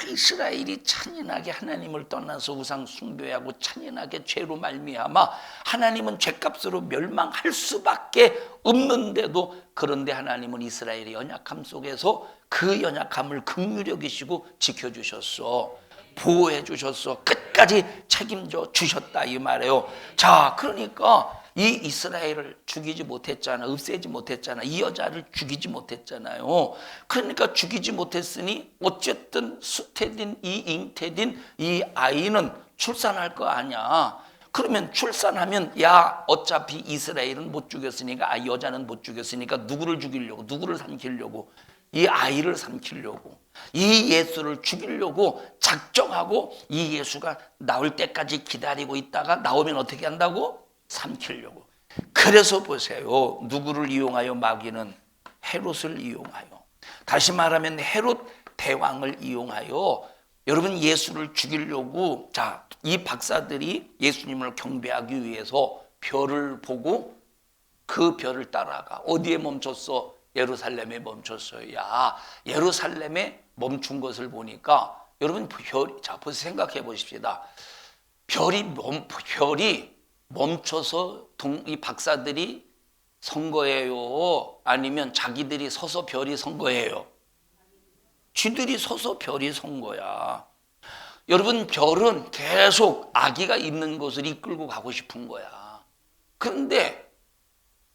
이스라엘이 찬인하게 하나님을 떠나서 우상 숭배하고 찬인하게 죄로 말미암아 하나님은 죄값으로 멸망할 수밖에 없는데도, 그런데 하나님은 이스라엘의 연약함 속에서 그 연약함을 긍휼히 여기시고 지켜주셨어. 보호해 주셨어. 끝까지 책임져 주셨다 이 말이에요. 자, 그러니까 이 이스라엘을 죽이지 못했잖아. 없애지 못했잖아. 이 여자를 죽이지 못했잖아요. 그러니까 죽이지 못했으니 어쨌든 수태된 이 잉태된 이 아이는 출산할 거 아니야. 그러면 출산하면 야, 어차피 이스라엘은 못 죽였으니까, 아, 여자는 못 죽였으니까 누구를 죽이려고, 누구를 삼키려고? 이 아이를 삼키려고, 이 예수를 죽이려고 작정하고 이 예수가 나올 때까지 기다리고 있다가 나오면 어떻게 한다고? 삼키려고. 그래서 보세요. 누구를 이용하여? 마귀는 헤롯을 이용하여. 다시 말하면 헤롯 대왕을 이용하여 여러분 예수를 죽이려고. 자, 이 박사들이 예수님을 경배하기 위해서 별을 보고 그 별을 따라가. 어디에 멈췄어? 예루살렘에 멈췄어요. 야, 예루살렘에 멈춘 것을 보니까 여러분 자, 생각해 보십시다. 별이 멈춰서 이 박사들이 선 거예요? 아니면 자기들이 서서 별이 선 거예요? 쥐들이 서서 별이 선 거야. 여러분, 별은 계속 아기가 있는 곳을 이끌고 가고 싶은 거야. 그런데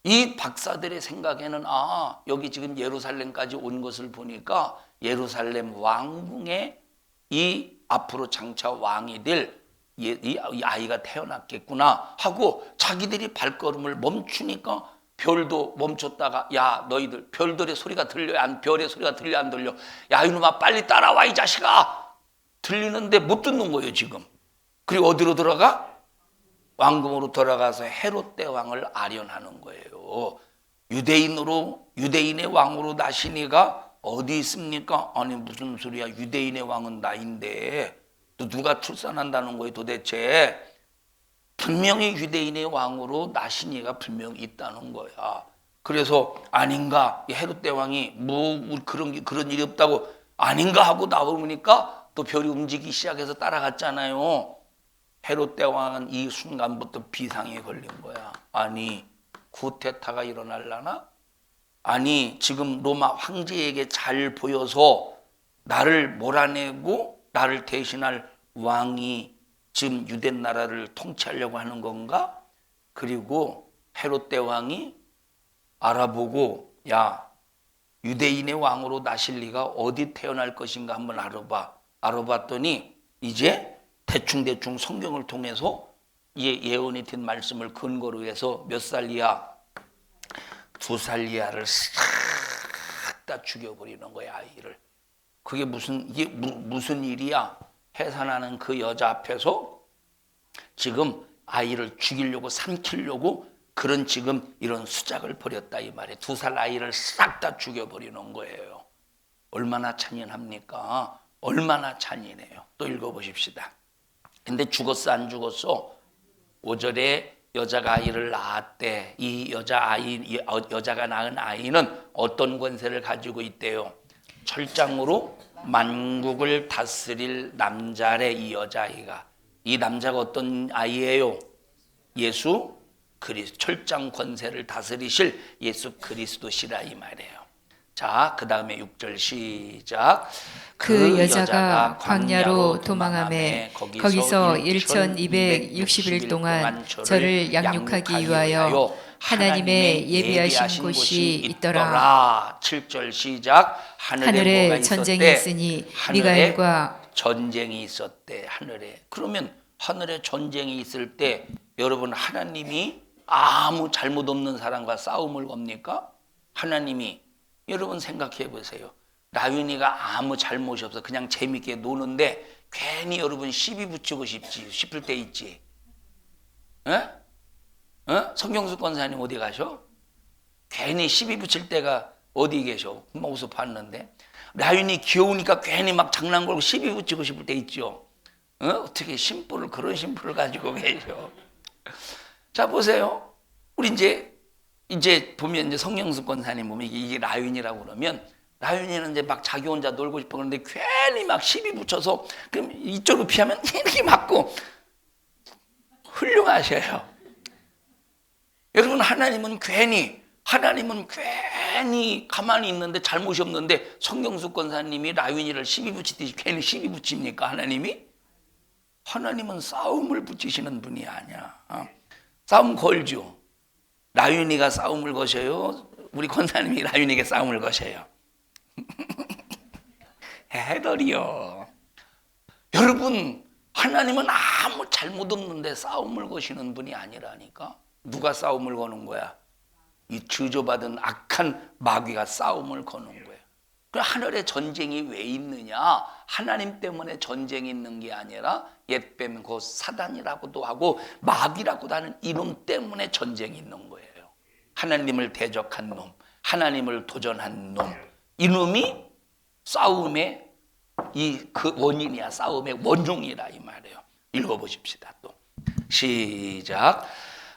이 박사들의 생각에는 여기 지금 예루살렘까지 온 것을 보니까 예루살렘 왕궁에 이 앞으로 장차 왕이 될 이 아이가 태어났겠구나 하고 자기들이 발걸음을 멈추니까 별도 멈췄다가 야, 너희들 별들의 소리가 들려? 별의 소리가 들려 안 들려? 야, 이놈아 빨리 따라와 이 자식아. 들리는데 못 듣는 거예요 지금. 그리고 어디로 들어가? 왕궁으로 돌아가서 헤롯 대왕을 아련하는 거예요. 유대인의 왕으로 나시니가 어디 있습니까? 아니 무슨 소리야, 유대인의 왕은 나인데 또 누가 출산한다는 거예요 도대체? 분명히 유대인의 왕으로 나시니가 분명히 있다는 거야. 그래서 아닌가, 헤롯 대왕이 뭐 그런 일이 없다고 아닌가 하고 나오니까 또 별이 움직이기 시작해서 따라갔잖아요. 헤롯 대왕은 이 순간부터 비상에 걸린 거야. 아니 쿠데타가 일어날라나? 아니 지금 로마 황제에게 잘 보여서 나를 몰아내고 나를 대신할 왕이 지금 유대 나라를 통치하려고 하는 건가? 그리고 헤롯 대왕이 알아보고 야, 유대인의 왕으로 나실 리가 어디 태어날 것인가 한번 알아봐. 알아봤더니 이제 대충 성경을 통해서 예언이 된 말씀을 근거로 해서 몇 살 이하? 2살 이하를 싹 다 죽여버리는 거야, 아이를. 그게 무슨 일이야? 해산하는 그 여자 앞에서 지금 아이를 죽이려고 삼키려고 그런 지금 이런 수작을 벌였다 이 말이에요. 2살 아이를 싹 다 죽여버리는 거예요. 얼마나 잔인합니까? 얼마나 잔인해요. 또 읽어보십시다. 근데 죽었어 안 죽었어? 5절에 여자가 아이를 낳았대. 이 여자가 낳은 아이는 어떤 권세를 가지고 있대요? 철장으로 만국을 다스릴 남자래. 이 여자아이가. 이 남자가 어떤 아이예요? 예수 그리스도. 철장 권세를 다스리실 예수 그리스도시라 이 말이에요. 자, 그 다음에 6절 시작. 그 여자가 광야로 도망하매 거기서 1260일 동안 저를 양육하기 위하여 하나님의 예비하신 곳이 있더라. 7절 시작. 하늘에 전쟁이 있으니 미가엘과 전쟁이 있었대. 하늘에. 그러면 하늘에 전쟁이 있을 때 여러분 하나님이 아무 잘못 없는 사람과 싸움을 겁니까? 하나님이. 여러분 생각해 보세요. 라윤이가 아무 잘못이 없어 그냥 재밌게 노는데 괜히 여러분 시비 붙이고 싶을 때 있지. 성경수 권사님 어디 가셔? 괜히 시비 붙일 때가 어디 계셔? 금방 어디서 봤는데. 라윤이 귀여우니까 괜히 막 장난 걸고 시비 붙이고 싶을 때 있죠. 어떻게 그런 심부를 가지고 계셔? 자 보세요. 우리 이제 보면 이제 성경수 권사님 보면 이게 라윤이라고 그러면 라윤이는 이제 막 자기 혼자 놀고 싶어 그러는데 괜히 막 시비 붙여서 그럼 이쪽으로 피하면 이렇게 맞고 훌륭하셔요. 여러분 하나님은 괜히 가만히 있는데 잘못이 없는데 성경수 권사님이 라윤이를 시비 붙이듯이 괜히 시비 붙입니까? 하나님은 싸움을 붙이시는 분이 아니야. 싸움 걸죠. 라윤이가 싸움을 거셔요? 우리 권사님이 라윤이에게 싸움을 거셔요? 해덜이요. 여러분 하나님은 아무 잘못 없는데 싸움을 거시는 분이 아니라니까. 누가 싸움을 거는 거야? 이 저주받은 악한 마귀가 싸움을 거는 거예요. 하늘에 전쟁이 왜 있느냐? 하나님 때문에 전쟁이 있는 게 아니라 옛뱀 곧 사단이라고도 하고 마귀라고도 하는 이놈 때문에 전쟁이 있는 거예요. 하나님을 대적한 놈, 하나님을 도전한 놈, 이놈이 싸움의 그 원인이야. 싸움의 원흉이라 이 말이에요. 읽어보십시다. 또 시작.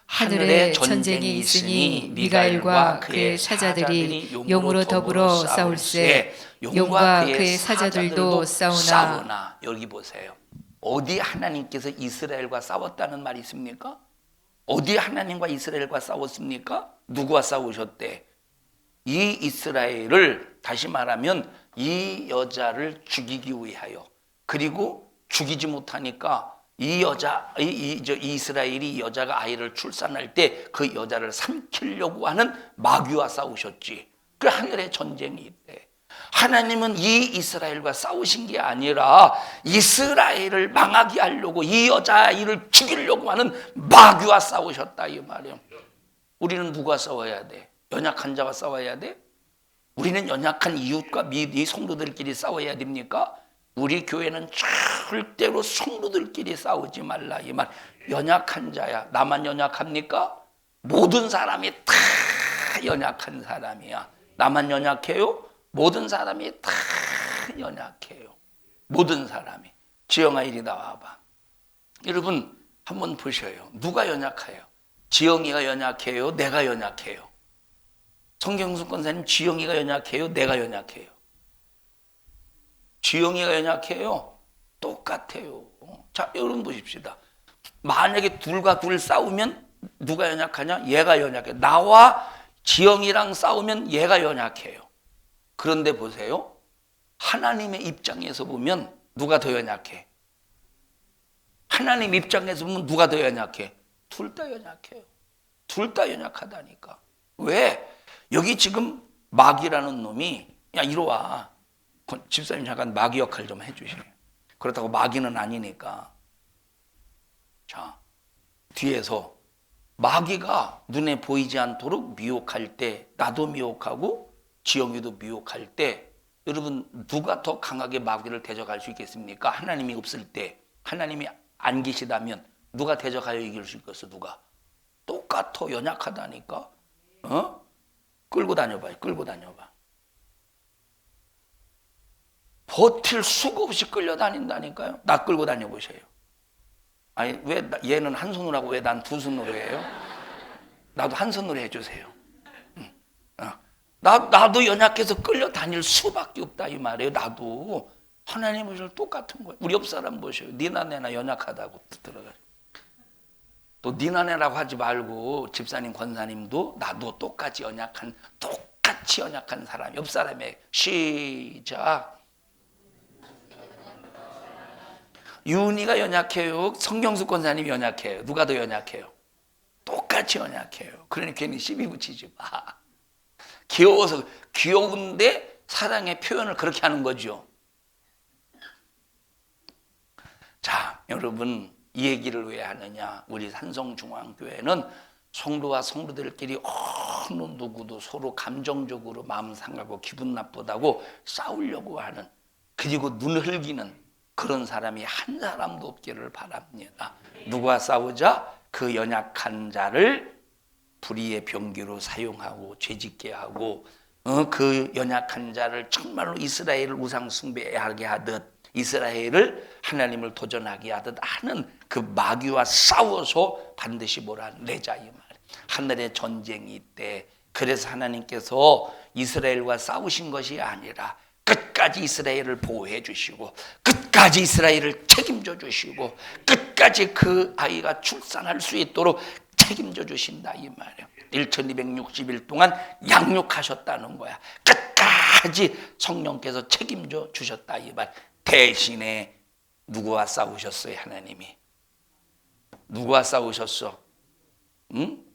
하늘에 전쟁이 있으니 미가엘과 그의 사자들이 용으로 더불어 싸울세. 용과 그의 사자들도 싸우나. 여기 보세요. 어디 하나님께서 이스라엘과 싸웠다는 말이 있습니까? 어디 하나님과 이스라엘과 싸웠습니까? 누구와 싸우셨대? 이 이스라엘을, 다시 말하면 이 여자를 죽이기 위하여, 그리고 죽이지 못하니까 이 이스라엘이 이 여자가 아이를 출산할 때 그 여자를 삼키려고 하는 마귀와 싸우셨지. 그 하늘에 전쟁이 있대. 하나님은 이 이스라엘과 싸우신 게 아니라 이스라엘을 망하게 하려고 이 여자아이를 죽이려고 하는 마귀와 싸우셨다 이 말이에요. 우리는 누가 싸워야 돼? 연약한 자와 싸워야 돼? 우리는 연약한 이웃과 이 성도들끼리 싸워야 됩니까? 우리 교회는 절대로 성도들끼리 싸우지 말라 이 말. 연약한 자야. 나만 연약합니까? 모든 사람이 다 연약한 사람이야. 나만 연약해요? 모든 사람이 다 연약해요. 모든 사람이. 지영아 이리 나와봐. 여러분 한번 보셔요. 누가 연약해요? 지영이가 연약해요? 내가 연약해요? 성경수 권사님, 지영이가 연약해요? 내가 연약해요? 지영이가 연약해요? 똑같아요. 자, 여러분 보십시다. 만약에 둘과 둘 싸우면 누가 연약하냐? 얘가 연약해. 나와 지영이랑 싸우면 얘가 연약해요. 그런데 보세요. 하나님의 입장에서 보면 누가 더 연약해? 하나님 입장에서 보면 누가 더 연약해? 둘 다 연약해요. 둘 다 연약하다니까. 왜? 여기 지금 마귀라는 놈이, 야 이리 와. 집사님 잠깐 마귀 역할 좀 해주시래요. 그렇다고 마귀는 아니니까. 자, 뒤에서 마귀가 눈에 보이지 않도록 미혹할 때, 나도 미혹하고 지영이도 미혹할 때, 여러분 누가 더 강하게 마귀를 대적할 수 있겠습니까? 하나님이 없을 때, 하나님이 안 계시다면 누가 대적하여 이길 수 있겠어? 누가? 똑같아. 연약하다니까. 끌고 다녀봐. 끌고 다녀봐. 버틸 수가 없이 끌려다닌다니까요. 나 끌고 다녀보세요. 아니 왜 얘는 한 손으로 하고 왜 난 두 손으로 해요? 나도 한 손으로 해주세요. 나도 연약해서 끌려다닐 수밖에 없다 이 말이에요. 나도. 하나님 보시면 똑같은 거예요. 우리 옆 사람 보셔요. 니나 내나 연약하다고 들어가요. 또 니나 내라고 하지 말고 집사님 권사님도 나도 똑같이 연약한 사람. 옆 사람의 시작. 유은이가 연약해요? 성경수 권사님이 연약해요? 누가 더 연약해요? 똑같이 연약해요. 그러니 괜히 시비 붙이지 마. 귀여워서, 귀여운데 사랑의 표현을 그렇게 하는 거죠. 자, 여러분 이 얘기를 왜 하느냐? 우리 산성중앙교회는 성도와 성도들끼리 어느 누구도 서로 감정적으로 마음 상하고 기분 나쁘다고 싸우려고 하는, 그리고 눈 흘기는 그런 사람이 한 사람도 없기를 바랍니다. 누구와 싸우자? 그 연약한 자를 불의의 병기로 사용하고 죄짓게 하고, 그 연약한 자를 정말로 이스라엘을 우상 숭배하게 하듯, 이스라엘을 하나님을 도전하게 하듯 하는 그 마귀와 싸워서 반드시 몰아내자 이 말. 하늘에 전쟁이 있대. 그래서 하나님께서 이스라엘과 싸우신 것이 아니라 끝까지 이스라엘을 보호해 주시고, 끝까지 이스라엘을 책임져 주시고, 끝까지 그 아이가 출산할 수 있도록 책임져 주신다 이 말이에요. 1260일 동안 양육하셨다는 거야. 끝까지 성령께서 책임져 주셨다 이 말. 대신에 누구와 싸우셨어요? 하나님이. 누구와 싸우셨어?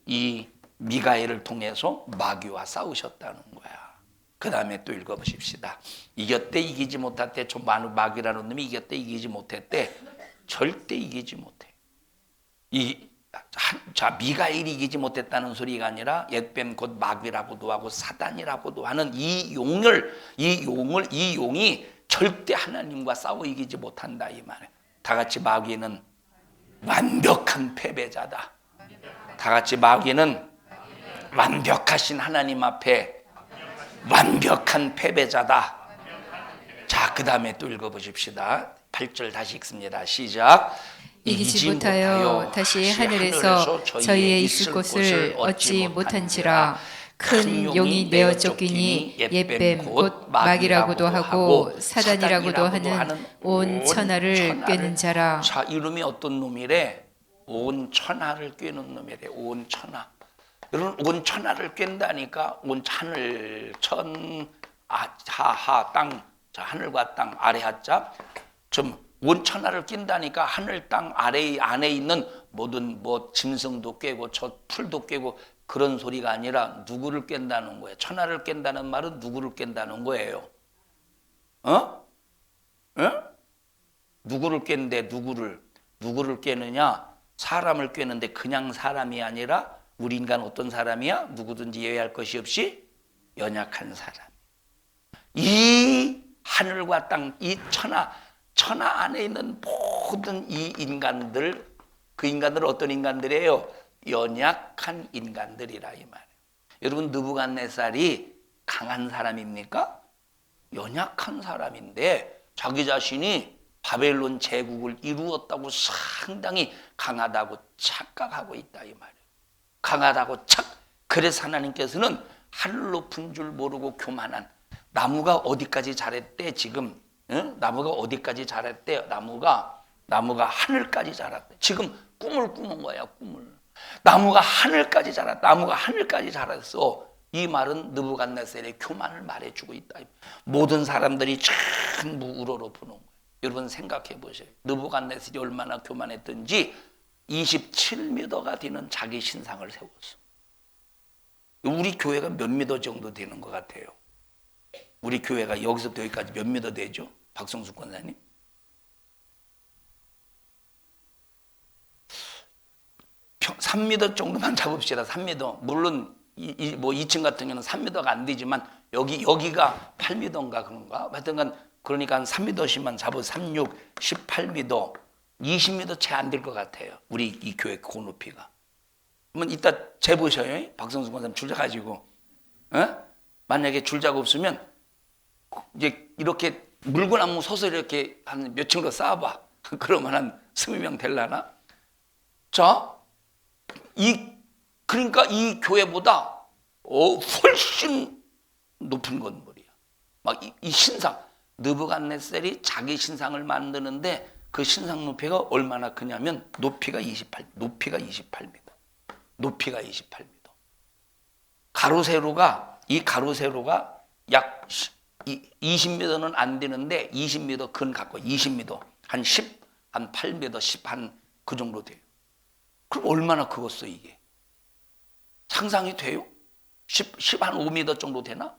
이 미가엘을 통해서 마귀와 싸우셨다는 거야. 그 다음에 또 읽어보십시다. 이겼대 이기지 못했대. 저 마귀라는 놈이 이겼대 이기지 못했대. 절대 이기지 못해. 자, 미가엘이 이기지 못했다는 소리가 아니라 옛뱀 곧 마귀라고도 하고 사단이라고도 하는 이 용이 절대 하나님과 싸워 이기지 못한다 이 말이에요. 다 같이 마귀는 완벽한 패배자다. 다 같이 마귀는 완벽하신 하나님 앞에 완벽한 패배자다. 자, 그 다음에 또 읽어보십시다. 8절 다시 읽습니다. 시작. 이기지 못하여 다시 하늘에서 저희의 있을 곳을 얻지 못한지라. 큰 용이 내어 쫓기니 옛뱀 곧 마귀라고도 하고 사단이라고도 하는 온 천하를 꿰는 자라. 자, 이름이 어떤 놈이래? 온 천하를 꿰는 놈이래. 온 천하. 여러분, 온 천하를 깬다니까. 온 하늘, 하하, 땅. 자, 하늘과 땅, 아래 하자. 좀 온 천하를 낀다니까. 하늘, 땅 안에 있는 모든 짐승도 꿰고 저 풀도 꿰고 그런 소리가 아니라 누구를 깬다는 거예요. 천하를 깬다는 말은 누구를 깬다는 거예요. 누구를 깬데 누구를 깨느냐? 사람을 꿰는데 그냥 사람이 아니라 우리 인간 어떤 사람이야? 누구든지 예외할 것이 없이 연약한 사람. 이 하늘과 땅, 이 천하 안에 있는 모든 이 인간들, 그 인간들은 어떤 인간들이에요? 연약한 인간들이라 이 말이에요. 여러분, 느부갓네살이 강한 사람입니까? 연약한 사람인데 자기 자신이 바벨론 제국을 이루었다고 상당히 강하다고 착각하고 있다 이 말이에요. 강하다고 그래서 하나님께서는 하늘 높은 줄 모르고 교만한 나무가 어디까지 자랐대 지금? 나무가 어디까지 자랐대? 나무가 하늘까지 자랐대. 지금 꿈을 꾸는 거야, 꿈을. 나무가 하늘까지 자랐다. 나무가 하늘까지 자랐어. 이 말은 느부갓네살의 교만을 말해주고 있다. 모든 사람들이 전부 우러러보는 거예요. 여러분 생각해 보세요. 느부갓네살이 얼마나 교만했던지 27m가 되는 자기 신상을 세웠어. 우리 교회가 몇 미터 정도 되는 것 같아요? 우리 교회가 여기서부터 여기까지 몇 미터 되죠? 박성수 권사님? 평 3미터 정도만 잡읍시다. 3미터. 물론 2층 같은 경우는 3미터가 안 되지만 여기가 8미터인가 그런가? 하여튼간 그러니까 한 3미터씩만 잡아 3, 6, 18미터, 20미터 채 안 될 것 같아요. 우리 이 교회 고높이가. 그러면 이따 재보셔요. 박성수 권사님 줄자 가지고. 만약에 줄자가 없으면 이제 이렇게 물구나무 서서 이렇게 한 몇 층으로 쌓아봐. 그러면 한 20명 될라나? 자, 그러니까 이 교회보다 훨씬 높은 건물이야. 막 이 신상, 느부갓네살이 자기 신상을 만드는데 그 신상 높이가 얼마나 크냐면 높이가 28m. 높이가 28m. 가로세로가 약 20m는 안 되는데 20m 근 갖고 20m 한 8m 10 한 그 정도 돼요. 그럼 얼마나 크겠어 이게? 상상이 돼요? 10 한 5m 정도 되나?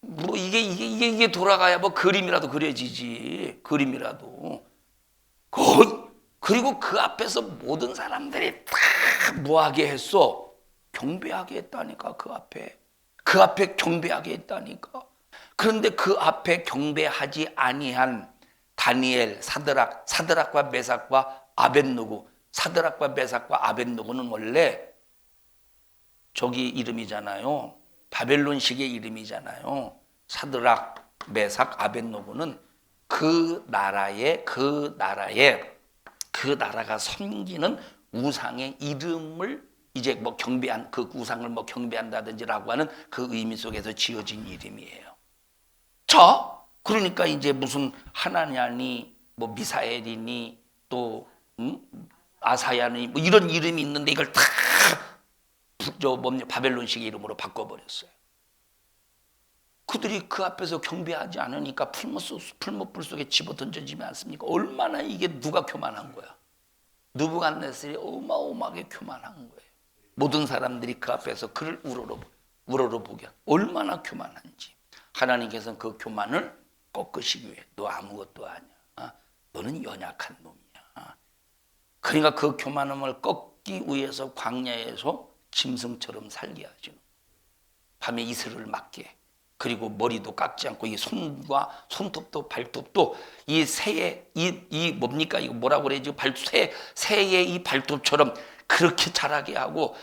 뭐 이게 돌아가야 뭐 그림이라도 그려지지. 그림이라도. 그리고 그 앞에서 모든 사람들이 다 뭐하게 했어? 경배하게 했다니까. 그 앞에 경배하게 했다니까. 그런데 그 앞에 경배하지 아니한 다니엘, 사드락과 메삭과 아벳느고. 사드락과 메삭과 아벳느고는 원래 저기 이름이잖아요. 바벨론식의 이름이잖아요. 사드락, 메삭, 아벳느고는 그 나라가 섬기는 우상의 이름을 이제 뭐 경배한 그 우상을 뭐 경배한다든지라고 하는 그 의미 속에서 지어진 이름이에요. 자, 그러니까 이제 무슨 하나냐니 뭐 미사엘이니 또 아사야니 뭐 이런 이름이 있는데 이걸 다 바벨론식 이름으로 바꿔버렸어요. 그들이 그 앞에서 경배하지 않으니까 풀무불 속에 집어던져지지 않습니까? 얼마나 이게 누가 교만한 거야? 느부갓네살이 어마어마하게 교만한 거예요. 모든 사람들이 그 앞에서 그를 우러러보게 얼마나 교만한지. 하나님께서는 그 교만을 꺾으시기 위해 너 아무것도 아니야. 너는 연약한 놈이야. 그러니까 그 교만함을 꺾기 위해서 광야에서 짐승처럼 살게 하죠. 밤에 이슬을 맞게. 그리고 머리도 깎지 않고 이 손과 손톱도 발톱도 이 새의 이 뭡니까 이거 뭐라고 그래야지 새의 이 발톱처럼 그렇게 자라게 하고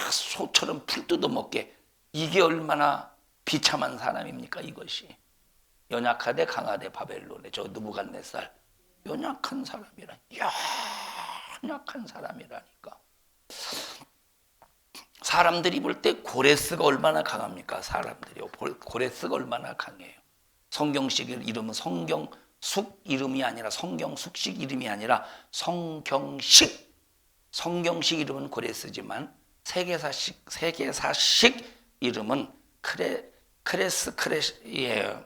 소처럼 풀 뜯어먹게. 이게 얼마나 비참한 사람입니까? 이것이 연약하되 강하되 바벨론에 저 느부갓네살 연약한 사람이라. 연약한 사람이라니까. 사람들이 볼 때 고레스가 얼마나 강합니까? 사람들이 고레스가 얼마나 강해요. 성경식 이름은 성경숙 이름이 아니라 성경숙식 이름이 아니라 성경식 이름은 고레스지만 세계사식 이름은 크레스예요.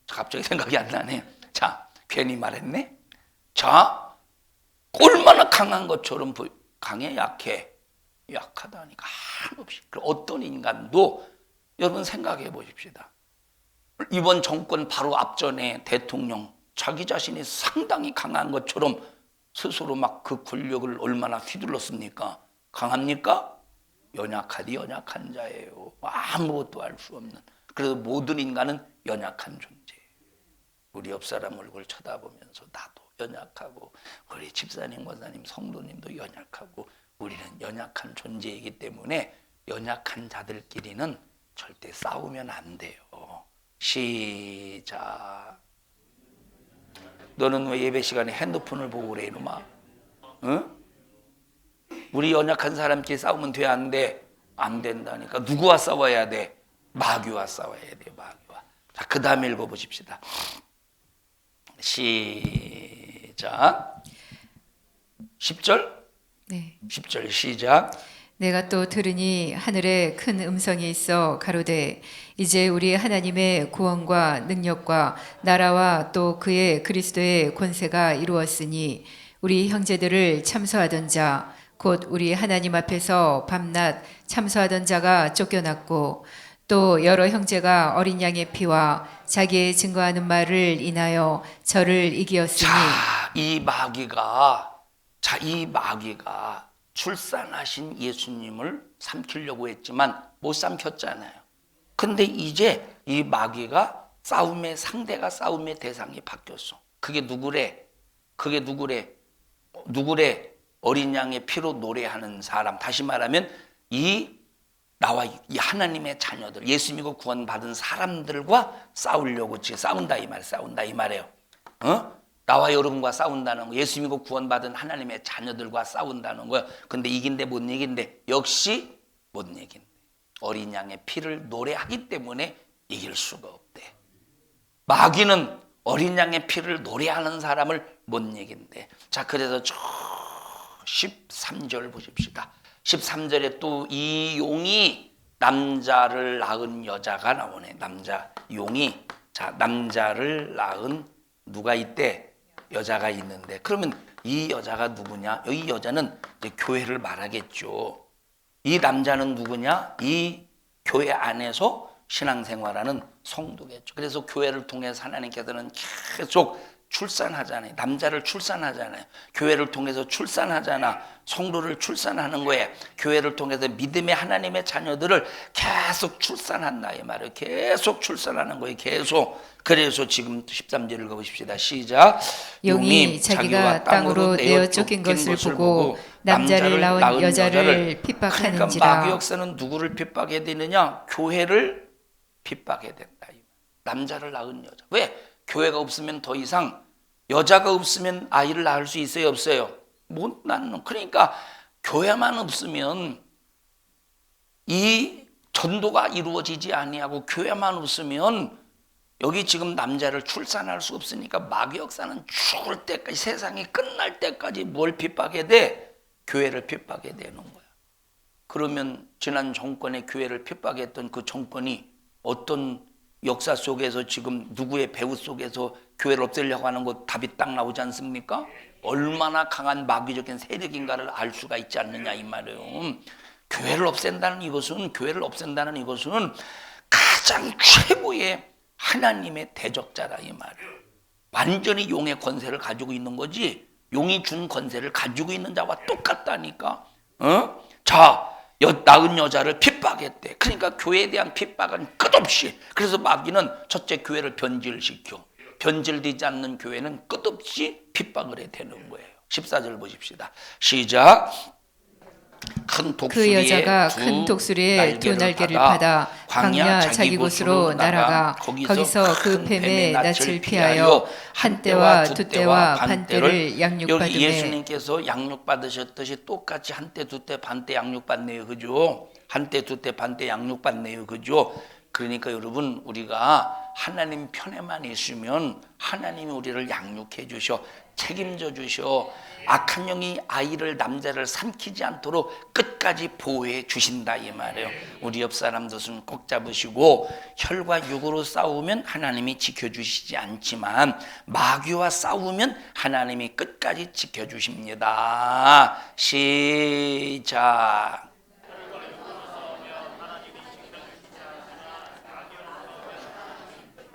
갑자기 생각이 안 나네. 자, 괜히 말했네. 자, 얼마나 강한 것처럼 강해, 약해? 약하다니까 한없이. 어떤 인간도 여러분 생각해 보십시다. 이번 정권 바로 앞전에 대통령 자기 자신이 상당히 강한 것처럼 스스로 막 그 권력을 얼마나 휘둘렀습니까? 강합니까? 연약한 자예요. 아무것도 할 수 없는. 그래서 모든 인간은 연약한 존재예요. 우리 옆 사람 얼굴 쳐다보면서 나도 연약하고, 우리 집사님, 권사님, 성도님도 연약하고, 우리는 연약한 존재이기 때문에 연약한 자들끼리는 절대 싸우면 안 돼요. 시작. 너는 왜 예배 시간에 핸드폰을 보고 그래 이놈아? 응? 우리 연약한 사람끼리 싸우면 돼, 안 돼? 안 된다니까. 누구와 싸워야 돼? 마귀와 싸워야 돼, 마귀와. 자, 그 다음에 읽어보십시다. 시작. 10절? 네. 10절 시작. 내가 또 들으니 하늘에 큰 음성이 있어 가로되 이제 우리 하나님의 구원과 능력과 나라와 또 그의 그리스도의 권세가 이루었으니 우리 형제들을 참소하던 자 곧 우리 하나님 앞에서 밤낮 참소하던 자가 쫓겨났고 또 여러 형제가 어린 양의 피와 자기의 증거하는 말을 인하여 저를 이기었으니. 이 마귀가 출산하신 예수님을 삼키려고 했지만 못 삼켰잖아요. 근데 이제 이 마귀가 싸움의 상대가, 싸움의 대상이 바뀌었어. 그게 누구래? 어린 양의 피로 노래하는 사람. 다시 말하면 나와 이 하나님의 자녀들, 예수 믿고 구원받은 사람들과 싸우려고 지금 싸운다 이 말이에요. 나와 여러분과 싸운다는 거, 예수 믿고 구원받은 하나님의 자녀들과 싸운다는 거야. 근데 이긴데 못 이긴데? 역시 못 이긴대. 어린 양의 피를 노래하기 때문에 이길 수가 없대. 마귀는 어린 양의 피를 노래하는 사람을 못 이긴대. 자, 그래서 13절 보십시다. 13절에 또 이 용이 남자를 낳은 여자가 나오네. 남자를 낳은 누가 있대? 여자가 있는데, 그러면 이 여자가 누구냐? 이 여자는 이제 교회를 말하겠죠. 이 남자는 누구냐? 이 교회 안에서 신앙생활하는 성도겠죠. 그래서 교회를 통해서 하나님께서는 계속 출산하잖아요. 남자를 출산하잖아요. 교회를 통해서 출산하잖아. 성도를 출산하는 거예요. 교회를 통해서 믿음의 하나님의 자녀들을 계속 출산한다 이 말이에요. 계속 출산하는 거예요. 계속. 그래서 지금 13절 읽어보십시다. 시작. 용이 자기가 땅으로 내어 쫓긴 것을 보고 남자를 낳은 여자를 핍박하는지라. 그러니까 마귀 역사는 누구를 핍박해야 되느냐? 교회를 핍박해야 된다. 남자를 낳은 여자. 왜? 교회가 없으면 더 이상, 여자가 없으면 아이를 낳을 수 있어요, 없어요? 못 낳는. 그러니까 교회만 없으면 이 전도가 이루어지지 아니하고, 교회만 없으면 여기 지금 남자를 출산할 수 없으니까 마귀 역사는 죽을 때까지, 세상이 끝날 때까지 뭘 핍박해야 돼? 교회를 핍박해야 되는 거야. 그러면 지난 정권의 교회를 핍박했던 그 정권이 어떤 역사 속에서 지금 누구의 배후 속에서 교회를 없애려고 하는 거 답이 딱 나오지 않습니까? 얼마나 강한 마귀적인 세력인가를 알 수가 있지 않느냐 이 말이에요. 교회를 없앤다는 이것은 가장 최고의 하나님의 대적자라 이 말이에요. 완전히 용의 권세를 가지고 있는 거지, 용이 준 권세를 가지고 있는 자와 똑같다니까. 자, 낳은 여자를 핍박했대. 그러니까 교회에 대한 핍박은 끝없이. 그래서 마귀는 첫째 교회를 변질시켜. 변질되지 않는 교회는 끝없이 핍박을 해야 되는 거예요. 14절 보십시다. 시작. 큰 독수리에 그 여자가 큰 독수리의 두 날개를 받아 광야 자기 곳으로 날아가 거기서 그 뱀의 낯을 피하여 한때와 두때와 반때를 양육받으매. 여기 예수님께서 양육받으셨듯이 똑같이 한때 두때 반때 양육받네요, 그죠? 한때 두때 반때 양육받네요, 그죠? 그러니까 여러분, 우리가 하나님 편에만 있으면 하나님이 우리를 양육해 주셔, 책임져 주셔, 악한 영이 아이를, 남자를 삼키지 않도록 끝까지 보호해 주신다 이 말이에요. 우리 옆 사람도 손 꼭 잡으시고, 혈과 육으로 싸우면 하나님이 지켜주시지 않지만 마귀와 싸우면 하나님이 끝까지 지켜주십니다. 시작.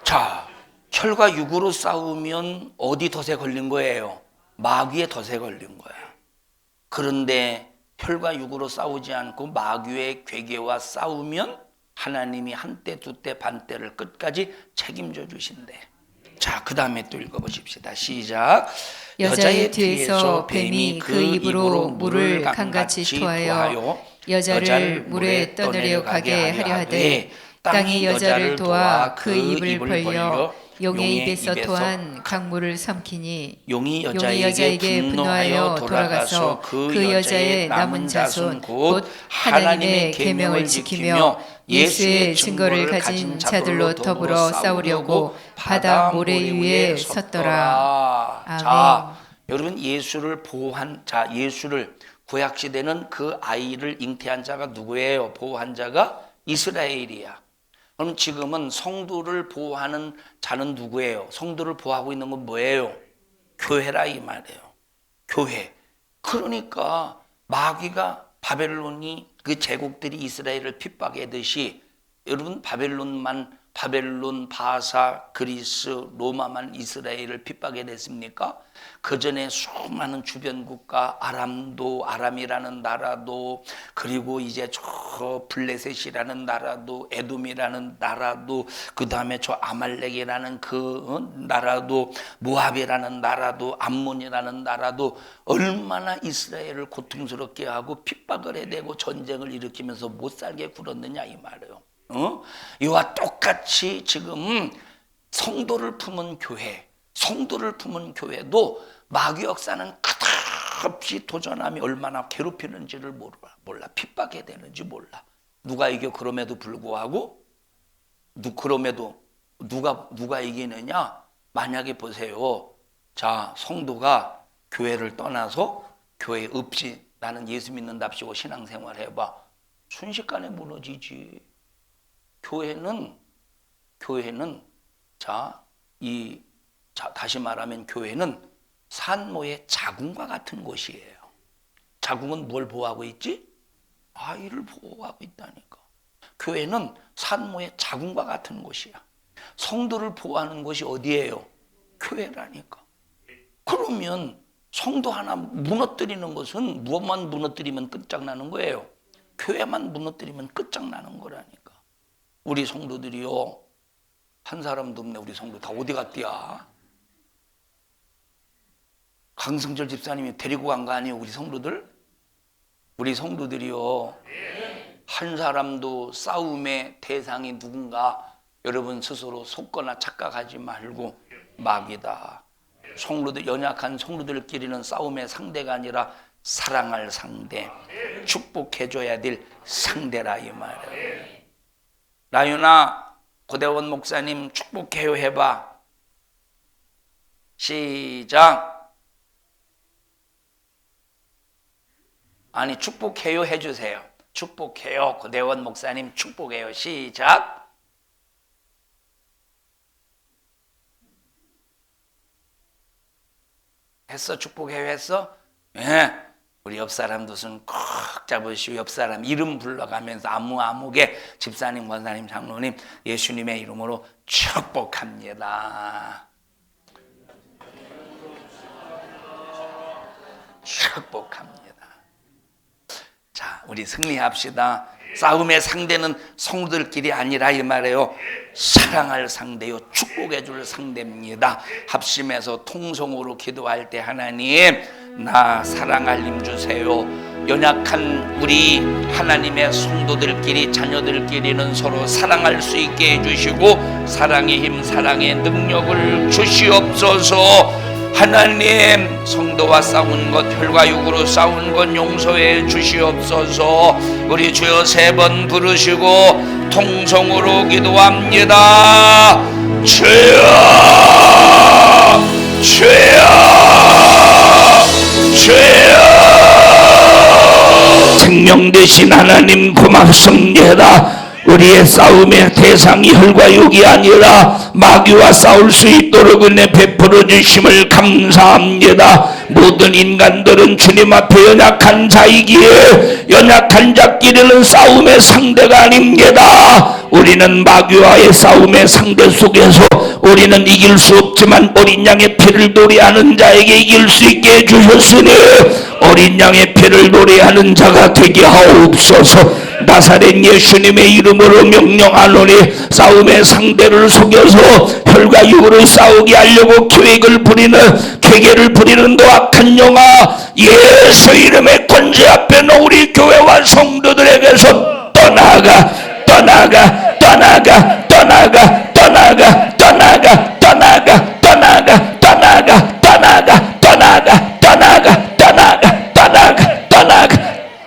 자, 혈과 육으로 싸우면 어디 덫에 걸린 거예요? 마귀의 덫에 걸린 거야. 그런데 혈과 육으로 싸우지 않고 마귀의 괴계와 싸우면 하나님이 한때 두때 반때를 끝까지 책임져 주신대. 자, 그 다음에 또 읽어보십시다. 시작. 여자의 뒤에서 뱀이 그 입으로 물을 강같이 토하여 여자를 물에 떠내려가게 하려 하되 땅이 여자를 도와 그 입을 벌려 용의 입에서 토한 강물을 삼키니 용이 여자에게 분노하여 돌아가서 그 여자의 남은 자손 곧 하나님의 계명을 지키며 예수의 증거를 가진 자들로 더불어 싸우려고 바다 모래 위에 섰더라. 아멘. 자, 여러분, 예수를 보호한 자, 예수를 구약 시대는 그 아이를 잉태한 자가 누구예요? 보호한 자가 이스라엘이야. 그럼 지금은 성도를 보호하는 자는 누구예요? 성도를 보호하고 있는 건 뭐예요? 교회라 이 말이에요. 교회. 그러니까 마귀가, 바벨론이, 그 제국들이 이스라엘을 핍박하듯이 여러분, 바벨론, 바사, 그리스, 로마만 이스라엘을 핍박해 냈습니까? 그 전에 수많은 주변 국가, 아람이라는 나라도, 그리고 이제 저 블레셋이라는 나라도, 에돔이라는 나라도, 그 다음에 저 아말렉이라는 그 나라도, 모압이라는 나라도, 암몬이라는 나라도 얼마나 이스라엘을 고통스럽게 하고 핍박을 해대고 전쟁을 일으키면서 못 살게 굴었느냐 이 말이에요. 이와 똑같이 지금 성도를 품은 교회도 마귀 역사는 끝없이 도전함이 얼마나 괴롭히는지를 몰라. 핍박해야 되는지 몰라. 누가 이겨? 그럼에도 불구하고 누가 이기느냐? 만약에 보세요. 자, 성도가 교회를 떠나서 교회 없이 나는 예수 믿는답시고 신앙생활 해봐. 순식간에 무너지지. 교회는 다시 말하면 교회는 산모의 자궁과 같은 곳이에요. 자궁은 뭘 보호하고 있지? 아이를 보호하고 있다니까. 교회는 산모의 자궁과 같은 곳이야. 성도를 보호하는 곳이 어디예요? 교회라니까. 그러면 성도 하나 무너뜨리는 것은 무엇만 무너뜨리면 끝장나는 거예요? 교회만 무너뜨리면 끝장나는 거라니까. 우리 성도들이요, 한 사람도 없네. 우리 성도 다 어디 갔디야? 강승철 집사님이 데리고 간 거 아니에요? 우리 성도들이요, 한 사람도 싸움의 대상이 누군가 여러분 스스로 속거나 착각하지 말고 마귀다. 성도들, 연약한 성도들끼리는 싸움의 상대가 아니라 사랑할 상대, 축복해줘야 될 상대라 이 말이에요. 나윤아, 고대원 목사님 축복해요 해봐. 시작. 아니, 축복해요 해주세요. 축복해요. 고대원 목사님 축복해요. 시작. 했어? 축복해요 했어? 예. 우리 옆 사람도 손 꼭 잡으시고 옆 사람 이름 불러가면서 아무개 집사님, 권사님, 장로님 예수님의 이름으로 축복합니다. 축복합니다. 자, 우리 승리합시다. 싸움의 상대는 성도들끼리 아니라 이 말이에요. 사랑할 상대요, 축복해 줄 상대입니다. 합심해서 통성으로 기도할 때 하나님, 나 사랑할 힘 주세요. 연약한 우리 하나님의 성도들끼리 자녀들끼리는 서로 사랑할 수 있게 해주시고 사랑의 힘 사랑의 능력을 주시옵소서. 하나님, 성도와 싸운 것 혈과 육으로 싸운 것 용서해 주시옵소서. 우리 주여 3번 부르시고 통성으로 기도합니다. 주여, 주여, 주여. 생명 되신 하나님 고맙습니다. 우리의 싸움의 대상이 혈과 육이 아니라 마귀와 싸울 수 있도록 은혜 베풀어 주심을 감사합니다. 모든 인간들은 주님 앞에 연약한 자이기에 연약한 자끼리는 싸움의 상대가 아닙니다. 우리는 마귀와의 싸움의 상대 속에서 우리는 이길 수 없지만 어린 양의 피를 노래하는 자에게 이길 수 있게 해주셨으니 어린 양의 피를 노래하는 자가 되게 하옵소서. 나사렛 예수님의 이름으로 명령하노니 싸움의 상대를 속여서 혈과 육으로 싸우게 하려고 계획을 부리는 계계를 부리는 노악한 영아 예수 이름의 권세 앞에는 우리 교회와 성도들에게서 떠나가 떠나가 떠나가 떠나가 떠나가 떠나가 떠나가 떠나가 떠나가 떠나가 떠나가 떠나가 떠나가 떠나가 떠나가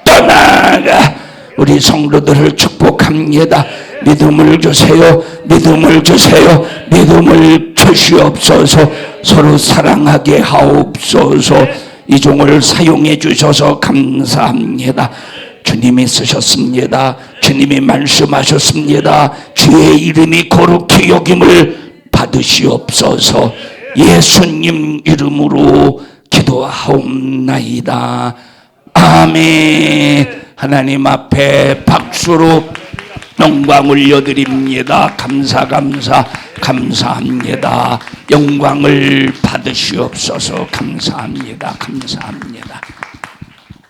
떠나가. 우리 성도들을 축복합니다. 믿음을 주세요. 믿음을 주세요. 믿음을 주시옵소서. 서로 사랑하게 하옵소서. 이 종을 사용해 주셔서 감사합니다. 주님이 쓰셨습니다. 주님이 말씀하셨습니다. 주의 이름이 거룩히 여김을 받으시옵소서. 예수님 이름으로 기도하옵나이다. 아멘. 하나님 앞에 박수로 영광 올려드립니다. 감사합니다. 영광을 받으시옵소서. 감사합니다.